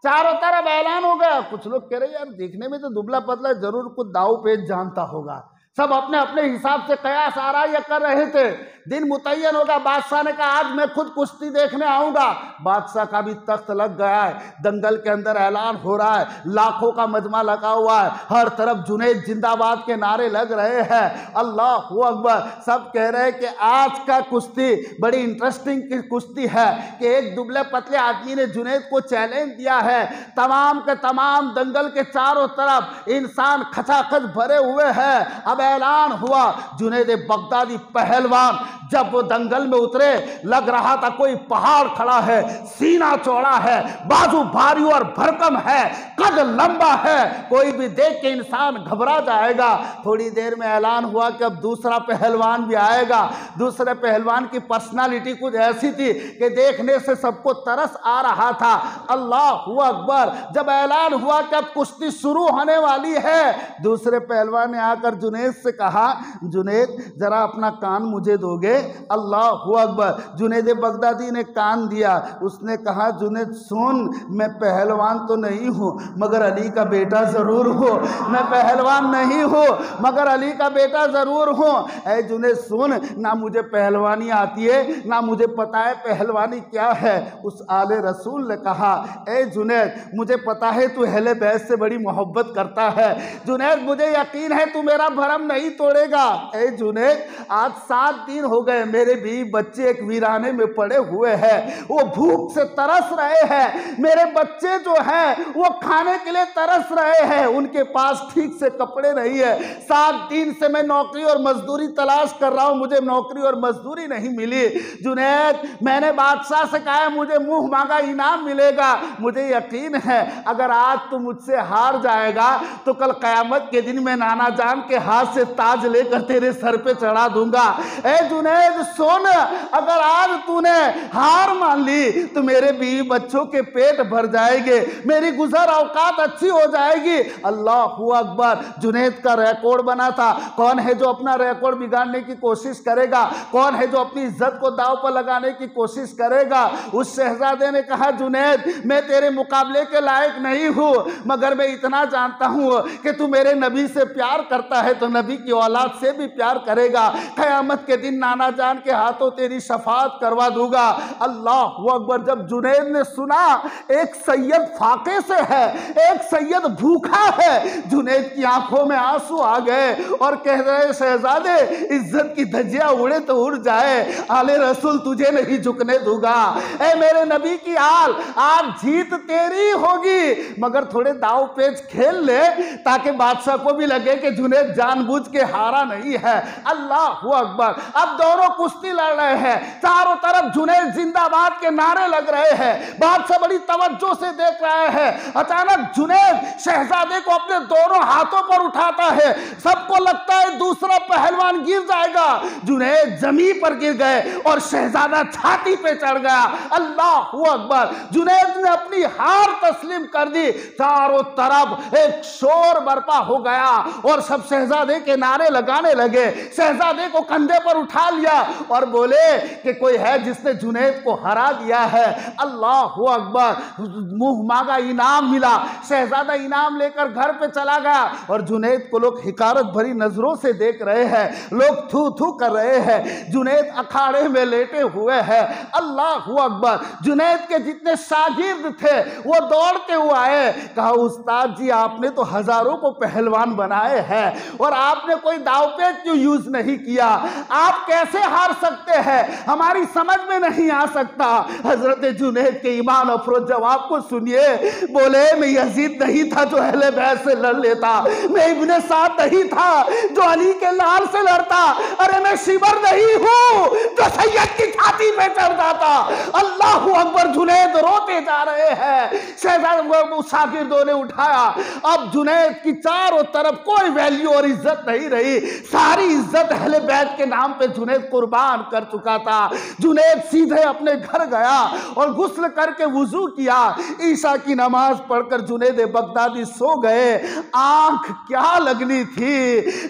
चारों तरफ ऐलान हो गया। कुछ लोग कह रहे यार देखने में तो दुबला पतला, जरूर कुछ दाव पेच जानता होगा। सब अपने अपने हिसाब से कयास आराया कर रहे थे। दिन मुतय्यन होगा, बादशाह ने कहा आज मैं खुद कुश्ती देखने आऊंगा। बादशाह का भी तख्त लग गया है, दंगल के अंदर ऐलान हो रहा है, लाखों का मजमा लगा हुआ है, हर तरफ जुनैद जिंदाबाद के नारे लग रहे हैं, अल्लाहु अकबर। सब कह रहे हैं कि आज का कुश्ती बड़ी इंटरेस्टिंग की कुश्ती है कि एक दुबले पतले आदमी ने जुनैद को चैलेंज दिया है। तमाम के तमाम दंगल के चारों तरफ इंसान खचाखच भरे हुए हैं। अब ऐलान हुआ, जुनैद बगदादी पहलवान जब वो दंगल में उतरे, लग रहा था कोई पहाड़ खड़ा है, सीना चौड़ा है, बाजू भारी और भरकम है, कद लंबा है, कोई भी देख के इंसान घबरा जाएगा। थोड़ी देर में ऐलान हुआ कि अब दूसरा पहलवान भी आएगा। दूसरे पहलवान की पर्सनालिटी कुछ ऐसी थी कि देखने से सबको तरस आ रहा था। अल्लाहु अकबर। जब ऐलान हुआ कि अब कुश्ती शुरू होने वाली है, दूसरे पहलवान ने आकर जुनैद से कहा जुनैद जरा अपना कान मुझे दोगे। अल्लाहु अकबर। जुनैद बगदादी ने कान दिया। उसने कहा जुनैद सुन, मैं पहलवान तो नहीं हूँ मगर अली का बेटा ज़रूर हूँ। मैं पहलवान नहीं हूँ मगर अली का बेटा ज़रूर हूँ। ऐ जुनैद सुन, ना मुझे पहलवानी आती है ना मुझे पता है पहलवानी क्या है। उस आले रसूल ने कहा ऐ जुनैद मुझे पता है तू अहले बैत से बड़ी मोहब्बत करता है। जुनैद मुझे यकीन है तू मेरा भरम नहीं तोड़ेगा। ऐ जुनैद आज 7 दिन हो गए, मेरे बीवी बच्चे एक वीराने में पड़े हुए हैं, वो भूख से तरस रहे हैं। मेरे बच्चे जो हैं वो खाने के लिए तरस रहे हैं, उनके पास ठीक से कपड़े नहीं है। 7 दिन से मैं नौकरी और मजदूरी तलाश कर रहा हूं, मुझे नौकरी और मजदूरी नहीं मिली। जुनैद मैंने बादशाह से कहा मुझे मुंह मांगा इनाम मिलेगा। मुझे यकीन है अगर आज तू मुझसे हार जाएगा तो कल कयामत के दिन मैं नाना जान के हाथ से ताज लेकर तेरे सर पे चढ़ा दूंगा। ए जुनैद सुन, अगर आज तूने हार मान ली तो मेरे बीवी बच्चों के पेट भर जाएंगे, मेरी गुजर औकात अच्छी हो जाएगी। अल्लाहु अकबर। जुनैद का रिकॉर्ड बना था, कौन है जो अपना रिकॉर्ड बिगाड़ने की कोशिश करेगा, कौन है जो अपनी इज्जत को दांव पर लगाने की कोशिश करेगा। उस शहजादे ने कहा जुनैद मैं तेरे मुकाबले के लायक नहीं हूं मगर मैं इतना जानता हूं कि तू मेरे नबी से प्यार करता है तो नबी की औलाद से भी प्यार करेगा। क़यामत के दिन नाना जान के हाथों तेरी शफाअत करवा दूंगा। अल्लाहु अकबर। जब जुनैद ने सुना एक सैयद फाके से है, एक सैयद भूखा है, जुनैद की आंखों में आंसू आ गए और कह रहे शहजादे इज्जत की धज्जियां उड़े तो उड़ जाए, आले रसूल तुझे नहीं झुकने दूंगा। ए मेरे नबी की आल, आज जीत तेरी होगी मगर थोड़े दाव पेच खेल ले ताकि बादशाह को भी लगे कि जुनैद जानबूझ के हारा नहीं है। अल्लाहु अकबर। अब दोनों कुश्ती लड़ रहे हैं, चारों तरफ जुनैद जिंदाबाद के नारे लग रहे हैं, बादशाह बड़ी तवज्जो से देख रहे हैं। अचानक जुनैद शहजादे को अपने दोनों हाथों पर उठाता है, सबको लगता है दूसरा पहलवान गिर जाएगा। जुनैद जमीन पर गिर गए और शहजादा छाती पे चढ़ गया। अल्लाहु अकबर। जुनैद ने अपनी हार तस्लीम कर दी। चारों तरफ एक शोर बर्पा हो गया और सब शहजादे के नारे लगाने लगे। शहजादे को कंधे पर उठा लिया और बोले कि कोई है जिसने जुनैद को हरा दिया है। अल्लाहु अकबर। मुंह मांगा इनाम मिला। शहजादा इनाम लेकर घर पे चला गया और जुनैद को लोग हिकारत भरी नजरों से देख रहे हैं, लोग थू थू कर रहे हैं। जुनैद अखाड़े में लेटे हुए हैं। अल्लाहू अकबर। जुनैद के जितने शागिर्द थे वो दौड़ते हुए आए, कहा उस्ताद जी आपने तो हजारों को पहलवान बनाए हैं और आपने कोई दावपेच क्यों यूज नहीं किया, आप कैसे हार सकते हैं, हमारी समझ में नहीं आ सकता। हजरत जुनैद के ईमान अफरोज जवाब को सुनिए, बोले मैं यजीद नहीं था जो अहले बैत से लड़ लेता, मैं इब्ने साद नहीं था जो अली के लाल से लड़ता, अरे मैं शिबर नहीं हूं जो सैयद की छाती पे चढ़ जाता। अल्लाहू अकबर। जुनैद रोते जा रहे हैं। शहजादे शागिर्दों ने उठाया। अब जुनैद की चारों तरफ कोई वैल्यू और इज्जत नहीं रही, सारी इज्जत अहले बैत के नाम पे जुनैद कुर्बान कर चुका था। जुनैद सीधे अपने घर गया और गुस्ल करके वुजू किया। ईशा की नमाज पढ़कर जुनैद बगदादी सो गए। आंख क्या लगनी थी,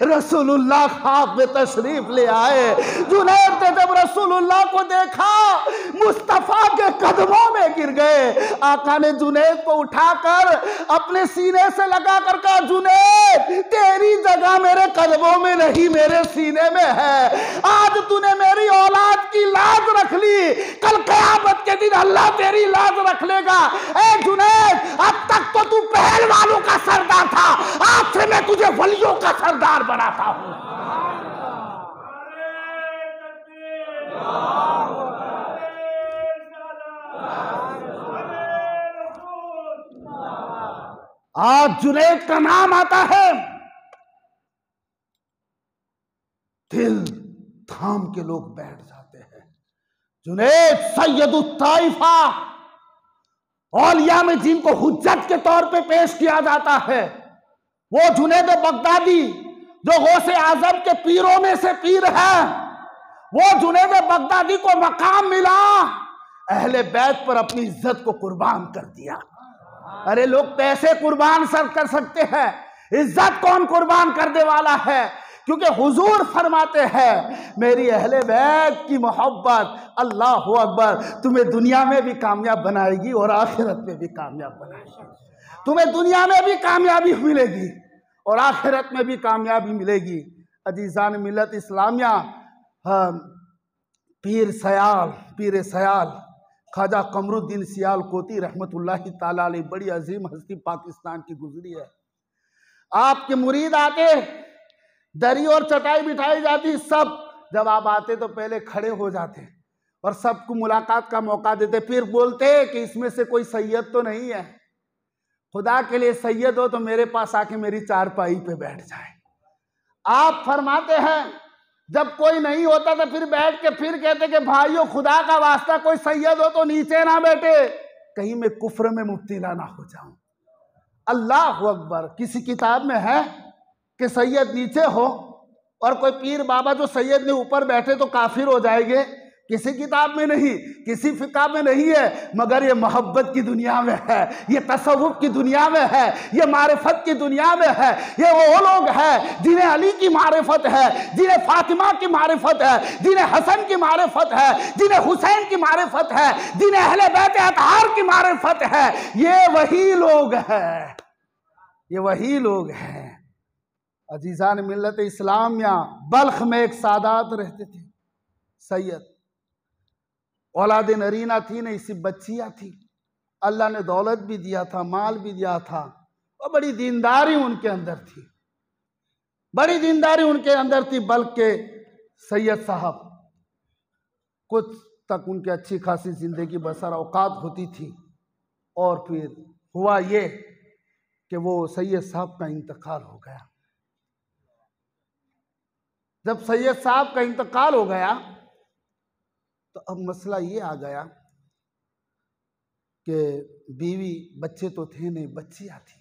रसूलुल्लाह ख्वाब में तशरीफ ले आए। जुनैद ने जब रसूलुल्लाह को देखा मुस्तफा के कदमों में गिर गए। आका ने जुनैद को उठाकर अपने सीने से लगा कर कहा, जुनैद तेरी जगह मेरे कदमों में नहीं मेरे सीने में है। आज तूने मेरी औलाद की लाज रख ली, कल क़यामत के दिन अल्लाह तेरी लाज रख लेगा। ए जुनैद अब तक तो तू पहलवानों का सरदार था, आज से मैं तुझे वलियों का सरदार बनाता हूं। आज जुनैद का नाम आता है, दिल थाम के लोग बैठ जाते हैं। जुनैद सैयदुत ताइफा, औलिया में जिनको हुज्जत के तौर पे पेश किया जाता है, वो जुनैद बगदादी जो गौसे आजम के पीरों में से पीर है, वो जुनैद बगदादी को मकाम मिला, अहले बैत पर अपनी इज्जत को कुर्बान कर दिया। अरे लोग पैसे कुर्बान सर कर सकते हैं, इज्जत कौन कुर्बान करने वाला है? क्योंकि हुजूर फरमाते हैं मेरी अहले बैत की मोहब्बत अल्लाहू अकबर तुम्हें दुनिया में भी कामयाब बनाएगी और आखिरत में भी कामयाब बनाएगी। तुम्हें दुनिया में भी कामयाबी मिलेगी और आखिरत में भी कामयाबी मिलेगी। अजीज़ान मिल्लत इस्लामिया, पीर सयाल ख्वाजा कमरुद्दीन सियालकोती रहमतुल्लाहि ताला अलैह, बड़ी अजीम हस्ती पाकिस्तान की गुजरी है। आपके मुरीद आते, दरी और चटाई बिठाई जाती, सब जब आप आते तो पहले खड़े हो जाते और सबको मुलाकात का मौका देते, फिर बोलते कि इसमें से कोई सैयद तो नहीं है, खुदा के लिए सैयद हो तो मेरे पास आके मेरी चारपाई पे बैठ जाए। आप फरमाते हैं जब कोई नहीं होता तो फिर बैठ के फिर कहते कि भाइयों खुदा का वास्ता कोई सैयद हो तो नीचे ना बैठे, कहीं मैं कुफ्र में मुब्तला ना हो जाऊं। अल्लाह अकबर। किसी किताब में है कि सैयद नीचे हो और कोई पीर बाबा जो सैयद ने ऊपर बैठे तो काफिर हो जाएंगे? किसी किताब में नहीं, किसी फिका में नहीं है, मगर ये मोहब्बत की दुनिया में है, ये तसव्वुफ की दुनिया में है, ये मारिफत की दुनिया में है। ये वो लोग हैं जिन्हें अली की मारिफत है, जिन्हें फातिमा की मारिफत है, जिन्हें हसन की मारिफत है, जिन्हें हुसैन की मारिफत है, जिन्हें अहले बैत अतहार की मारिफत है। ये वही लोग हैं, ये वही लोग हैं। अजीज़ान मिल्लत इस्लामिया, बल्ख में एक सादात रहते थे, सैयद, औलाद नरीना थी नहीं, सिर्फ बच्चियाँ थी। अल्लाह ने दौलत भी दिया था, माल भी दिया था और बड़ी दीनदारी उनके अंदर थी, बड़ी दीनदारी उनके अंदर थी। बल्कि सैयद साहब कुछ तक उनकी अच्छी खासी जिंदगी बसर औकात होती थी और फिर हुआ ये कि वो सैयद साहब का इंतकाल हो गया। जब सैयद साहब का इंतकाल हो गया तो अब मसला ये आ गया कि बीवी बच्चे तो थे नहीं, बच्चियाँ थी।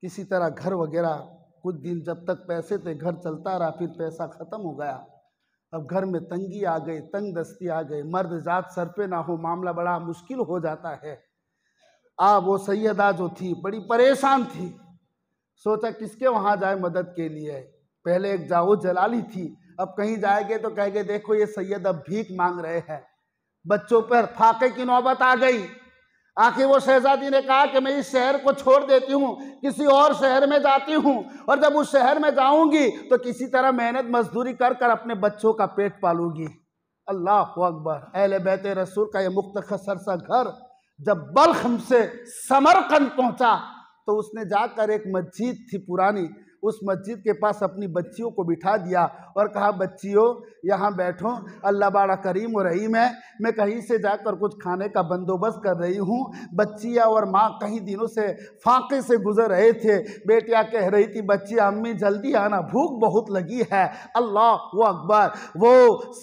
किसी तरह घर वगैरह कुछ दिन जब तक पैसे थे घर चलता रहा, फिर पैसा ख़त्म हो गया। अब घर में तंगी आ गई, तंग दस्ती आ गई, मर्द जात सर पे ना हो मामला बड़ा मुश्किल हो जाता है। वो सैयदा जो थी बड़ी परेशान थी, सोचा किसके वहाँ जाए मदद के लिए। पहले एक जाओ जलाली थी, अब कहीं जाएंगे तो कहेंगे देखो ये सैयद अब भीख मांग रहे हैं। बच्चों पर फाके की नौबत आ गई। आखिर वो शहजादी ने कहा कि मैं इस शहर को छोड़ देती हूँ, किसी और शहर में जाती हूँ, और जब उस शहर में जाऊंगी तो किसी तरह मेहनत मजदूरी कर कर अपने बच्चों का पेट पालूंगी। अल्लाह अकबर। अहले बैत रसूल का ये मुख्तसर सा घर जब बल्ख से समरकंद पहुंचा तो उसने जाकर एक मस्जिद थी पुरानी, उस मस्जिद के पास अपनी बच्चियों को बिठा दिया और कहा, बच्चियों यहाँ बैठो, अल्लाह बड़ा करीम और रहीम है, मैं कहीं से जाकर कुछ खाने का बंदोबस्त कर रही हूँ। बच्चियाँ और माँ कई दिनों से फाके से गुजर रहे थे। बेटियाँ कह रही थी, बच्चियाँ अम्मी जल्दी आना, भूख बहुत लगी है। अल्लाह अकबर। वो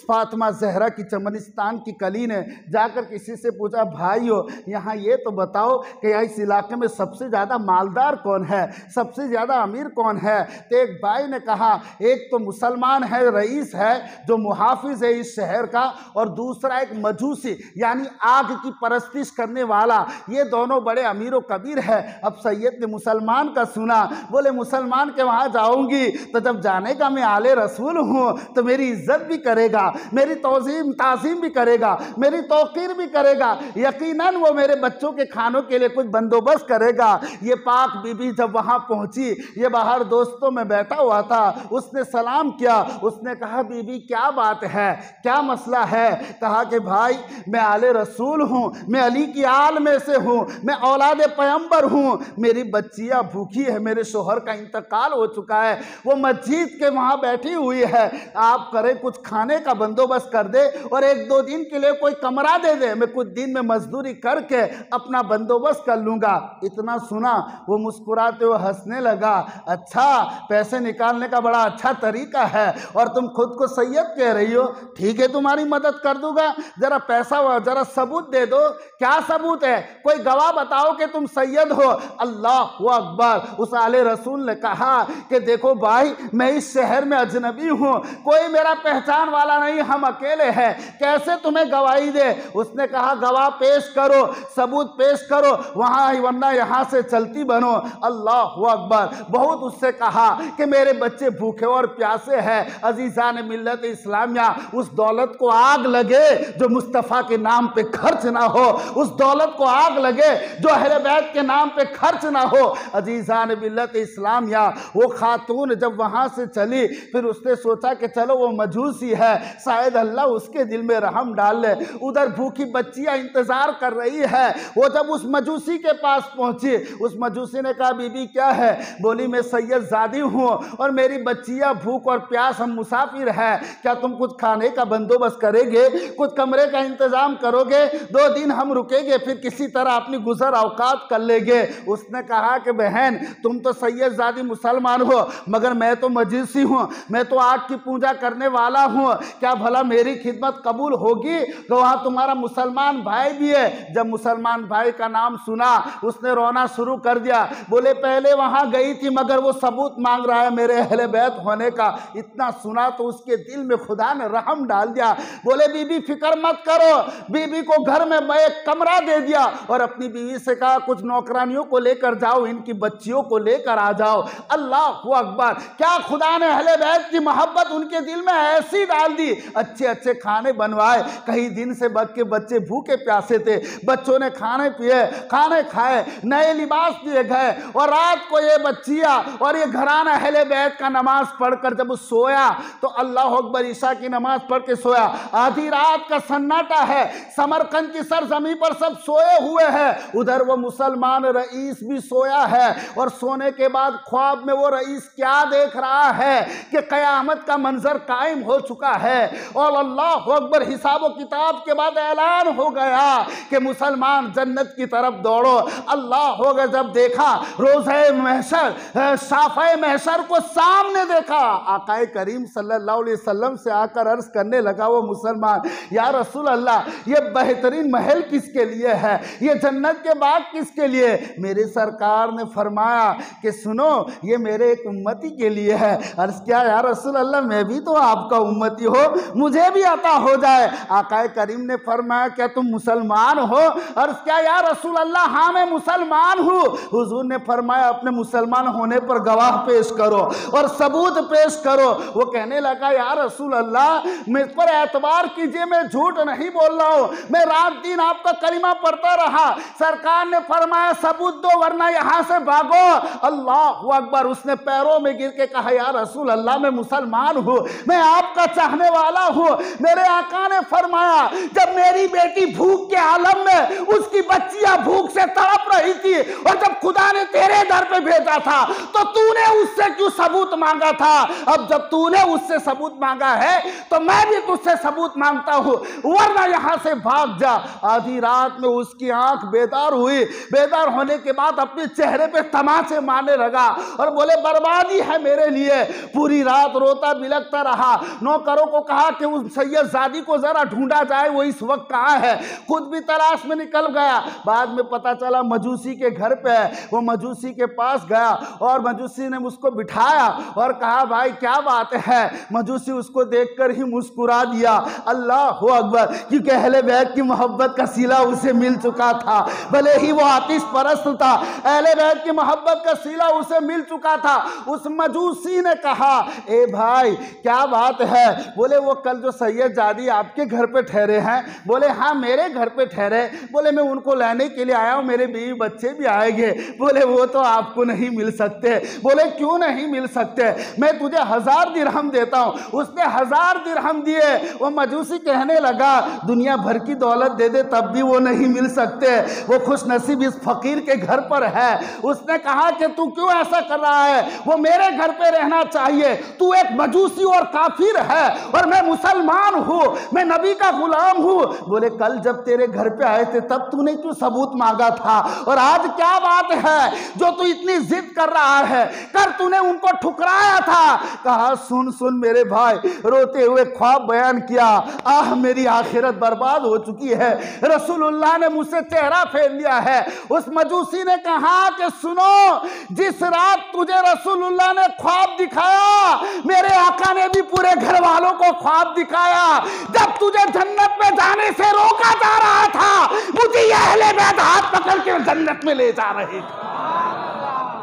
फातिमा ज़हरा की चमनिस्तान की कली ने जाकर किसी से पूछा, भाइयों यहाँ ये तो बताओ कि यहाँ इस इलाके में सबसे ज़्यादा मालदार कौन है, सबसे ज़्यादा अमीर कौन है? तो एक भाई ने कहा, एक तो मुसलमान है, रईस है जो मुहाफिज है इस शहर का, और दूसरा एक मजूसी यानी आग की परस्तिश करने वाला, ये दोनों बड़े अमीर व कबीर है। अब सैयद ने मुसलमान का सुना, बोले मुसलमान के वहाँ जाऊंगी तो जब जाने का मैं आले रसूल हूँ तो मेरी इज्जत भी करेगा, मेरी ताज़ीम भी करेगा, मेरी तौकीर भी करेगा, यकीनन वो मेरे बच्चों के खानों के लिए कुछ बंदोबस्त करेगा। ये पाक बीबी जब वहाँ पहुँची, ये बाहर दोस्तों में बैठा हुआ था, उसने सलाम किया, उसने कहा, बीबी क्या बात है, क्या मसला है? कहा कि भाई मैं आले रसूल हूँ, मैं अली की आल में से हूँ, मैं औलाद पैगंबर हूँ, मेरी बच्चियाँ भूखी है, मेरे शोहर का इंतकाल हो चुका है, वो मस्जिद के वहाँ बैठी हुई है, आप करें कुछ खाने का बंदोबस्त कर दे और 1-2 दिन के लिए कोई कमरा दे दे, मैं कुछ दिन में मजदूरी करके अपना बंदोबस्त कर लूँगा। इतना सुना वो मुस्कुराते हुए हंसने लगा, अच्छा पैसे निकालने का बड़ा अच्छा तरीका है और तुम खुद को सैयद कह रही हो, ठीक है तुम्हारी मदद कर दूंगा, जरा पैसा जरा सबूत दे दो। क्या सबूत है? कोई गवाह बताओ कि तुम सैयद हो। अल्लाह अकबर। उस आले रसूल ने कहा कि देखो भाई मैं इस शहर में अजनबी हूँ, कोई मेरा पहचान वाला नहीं, हम अकेले हैं, कैसे तुम्हें गवाही दे? उसने कहा गवाह पेश करो, सबूत पेश करो वहाँ, वरना यहाँ से चलती बनो। अल्लाह अकबर। बहुत उससे कहा कि मेरे बच्चे भूखे और प्यासे हैं, अजीज़ान मिल्लत इस्लामिया, उस दौलत को आग लगे जो मुस्तफ़ा के नाम पे खर्च ना हो, उस दौलत को आग लगे जो अहले बैत के नाम पे खर्च ना हो। अजीज़ान मिल्लत इस्लामिया, वो खातून जब वहाँ से चली, फिर उसने सोचा कि चलो वो मजूसी है, शायद अल्लाह उसके दिल में रहम डाल ले। उधर भूखी बच्चियाँ इंतज़ार कर रही है। वो जब उस मजूसी के पास पहुँची, उस मजूसी ने कहा, बीबी क्या है? बोली, मैं सैयद ज़ादी हूँ और मेरी बच्चियाँ भूख और प्यास, हम मुसाफिर हैं, क्या तुम कुछ खाने का बंदोबस्त करेंगे, कुछ कमरे का इंतज़ाम करोगे? 2 दिन हम रुकेंगे, फिर किसी तरह अपनी गुजर औकात कर लेंगे। उसने कहा कि बहन तुम तो सैयद ज़ादी मुसलमान हो, मगर मैं तो मजूसी हूँ, मैं तो आग की पूजा करने वाला हूँ, क्या भला मेरी खिदमत कबूल होगी? तो वहाँ तुम्हारा मुसलमान भाई भी है। जब मुसलमान भाई का नाम सुना, उसने रोना शुरू कर दिया। बोले पहले वहाँ गई थी मगर वो सबूत मांग रहा है मेरे अहले बैत होने का। इतना सुना तो उसके दिल में खुदा ने रहम डाल दिया। बोले बीबी फिक्र मत करो, बीबी को घर में एक कमरा दे दिया और अपनी बीवी से कहा कुछ नौकरानियों को लेकर जाओ, इनकी बच्चियों को लेकर आ जाओ। अल्लाह अकबर। क्या खुदा ने अहले बैत की मोहब्बत उनके दिल में ऐसी डाल दी, अच्छे अच्छे खाने बनवाए। कई दिन से बच्चे भूखे प्यासे थे, बच्चों ने खाने पिए, खाने खाए, नए लिबास दिए गए, और रात को ये बच्चियाँ और ये घराना अहले बैत का नमाज पढ़कर जब सोया तो अल्लाह अकबर, ईशा की नमाज पढ़ के सोया। आधी रात का सन्नाटा है, समरकंद की सरजमी पर सब सोए हुए हैं, उधर वो मुसलमान रईस भी सोया है। और सोने के बाद ख्वाब में वो रईस क्या देख रहा है कि कयामत का मंजर कायम हो चुका है और अल्लाह अकबर, हिसाब किताब के बाद ऐलान हो गया कि मुसलमान जन्नत की तरफ दौड़ो। अल्लाह अकबर। जब देखा रोज़े महशर, साफ़े महशर को सामने देखा, आकाए करीम सल्लल्लाहु अलैहि वसल्लम से आकर अर्ज करने लगा वो मुसलमान, या रसूल अल्लाह, ये बेहतरीन महल किसके लिए है, ये जन्नत के बाग किसके लिए? मेरे सरकार ने फरमाया कि सुनो, ये मेरे एक उम्मती के लिए है। अर्ज किया, या रसूल अल्लाह, मैं भी तो आपका उम्मती हो, मुझे भी अता हो जाए। आकाए करीम ने फरमाया, क्या तुम मुसलमान हो? अर्ज किया, या रसूल अल्लाह, हाँ मैं मुसलमान हूँ। हुजूर ने फरमाया, अपने मुसलमान होने पर गवाह पेश करो और सबूत पेश करो। वो कहने लगा या रसूल अल्लाह, मुझ पर एतबार कीजिए, मैं झूठ नहीं बोल रहा हूँ, मैं रात दिन आपका कलिमा पढ़ता रहा। सरकार ने फरमाया सबूत दो वरना यहाँ से भागो। अल्लाह अकबर। उसने पैरों में गिर के कहा या रसूल अल्लाह, मैं मुसलमान हूँ, मैं आपका चाहने वाला हूँ। मेरे आका ने फरमाया जब मेरी बेटी भूख के आलम में, उसकी बच्चियां भूख से तड़प रही थी, और जब खुदा ने तेरे दर पे भेजा था तो तूने उससे क्यों सबूत मांगा था? अब जब तूने उससे सबूत मांगा है तो मैं भी तुझसे सबूत मांगता हूं, वरना यहां से भाग जा। आधी रात में उसकी आंख बेदार हुई। बेदार होने के बाद अपने चेहरे पे तमाचे मारने लगा और बोले बर्बादी है मेरे लिए। पूरी रात रोता बिलखता रहा। नौकरों को कहा कि उस सैयदजादी को जरा ढूंढा जाए, वो इस वक्त कहाँ है। खुद भी तलाश में निकल गया। बाद में पता चला मजूसी के घर पे है। वो मजूसी के पास गया और मजूसी ने उसको बिठाया और कहा भाई क्या बात है। मजूसी उसको देखकर ही मुस्कुरा दिया। अल्लाह अकबर। क्योंकि अहले बैत की मोहब्बत का सिला उसे मिल चुका था। भले ही वो आतिश परस्त था, अहले बैत की मोहब्बत का सिला उसे मिल चुका था। उस मजूसी ने कहा ए भाई क्या बात है। बोले वो कल जो सैयदजादी आपके घर पे ठहरे हैं। बोले हाँ मेरे घर पे ठहरे। बोले मैं उनको लाने के लिए आया हूँ, मेरे बीवी बच्चे भी आएंगे। बोले वो तो आपको नहीं मिल सकते। बोले क्यों नहीं मिल सकते? मैं तुझे 1000 दिरहम देता हूँ। उसने 1000 दिरहम दिए। वो मजूसी कहने लगा दुनिया भर की दौलत दे दे तब भी वो नहीं मिल सकते। वो खुश नसीब इस फकीर के घर पर है। उसने कहा कि तू क्यों ऐसा कर रहा है, वो मेरे घर पे रहना चाहिए। तू एक मजूसी और काफिर है और मैं मुसलमान हूँ, मैं नबी का गुलाम हूँ। बोले कल जब तेरे घर पे आए थे तब तूने क्यों सबूत मांगा था, और आज क्या बात है जो तू इतनी जिद कर रहा है? कर तूने उनको ठुकराया था। कहा सुन सुन मेरे भाई, रोते हुए ख्वाब बयान किया। आह मेरी आखिरत बर्बाद हो चुकी है, रसूलुल्लाह ने मुझसे चेहरा फेर लिया है। उस मजूसी ने कहा कि सुनो, जिस रात तुझे रसूलुल्लाह ने ख्वाब दिखाया, मेरे आका ने भी पूरे घर वालों को ख्वाब दिखाया। जब तुझे जन्नत में जाने से रोका जा रहा था, मुझे ये अहले बैत हाथ पकड़ के जन्नत में ले जा रहे थे।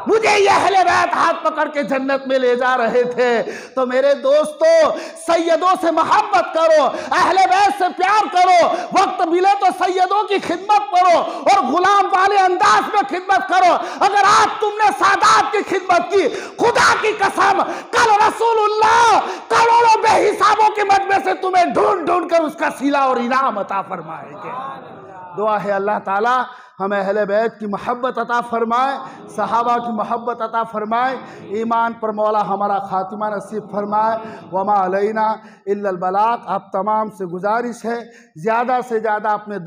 मुझे ये अहले बैत हाथ पकड़ के जन्नत में ले जा रहे थे। तो मेरे दोस्तों, सैयदों से मोहब्बत करो, अहले बैत से प्यार करो। वक्त मिले तो सैयदों की खिदमत करो और गुलाम वाले अंदाज में खिदमत करो। अगर आज तुमने सादात की खिदमत की, खुदा की कसम कल रसूलुल्लाह करोड़ों बेहिसाबों के मजमे से तुम्हें ढूंढ ढूंढ कर उसका सिला और इनाम अता फरमाएंगे। दुआ है अल्लाह ताला हमें अहले बैत की मोहब्बत अता फरमाए, सहाबा की मोहब्बत अता फरमाए, ईमान पर मौला हमारा खातिमा नसीब फरमाए। वमा अलैना इल्लल बलाग। आप तमाम से गुजारिश है ज़्यादा से ज़्यादा अपने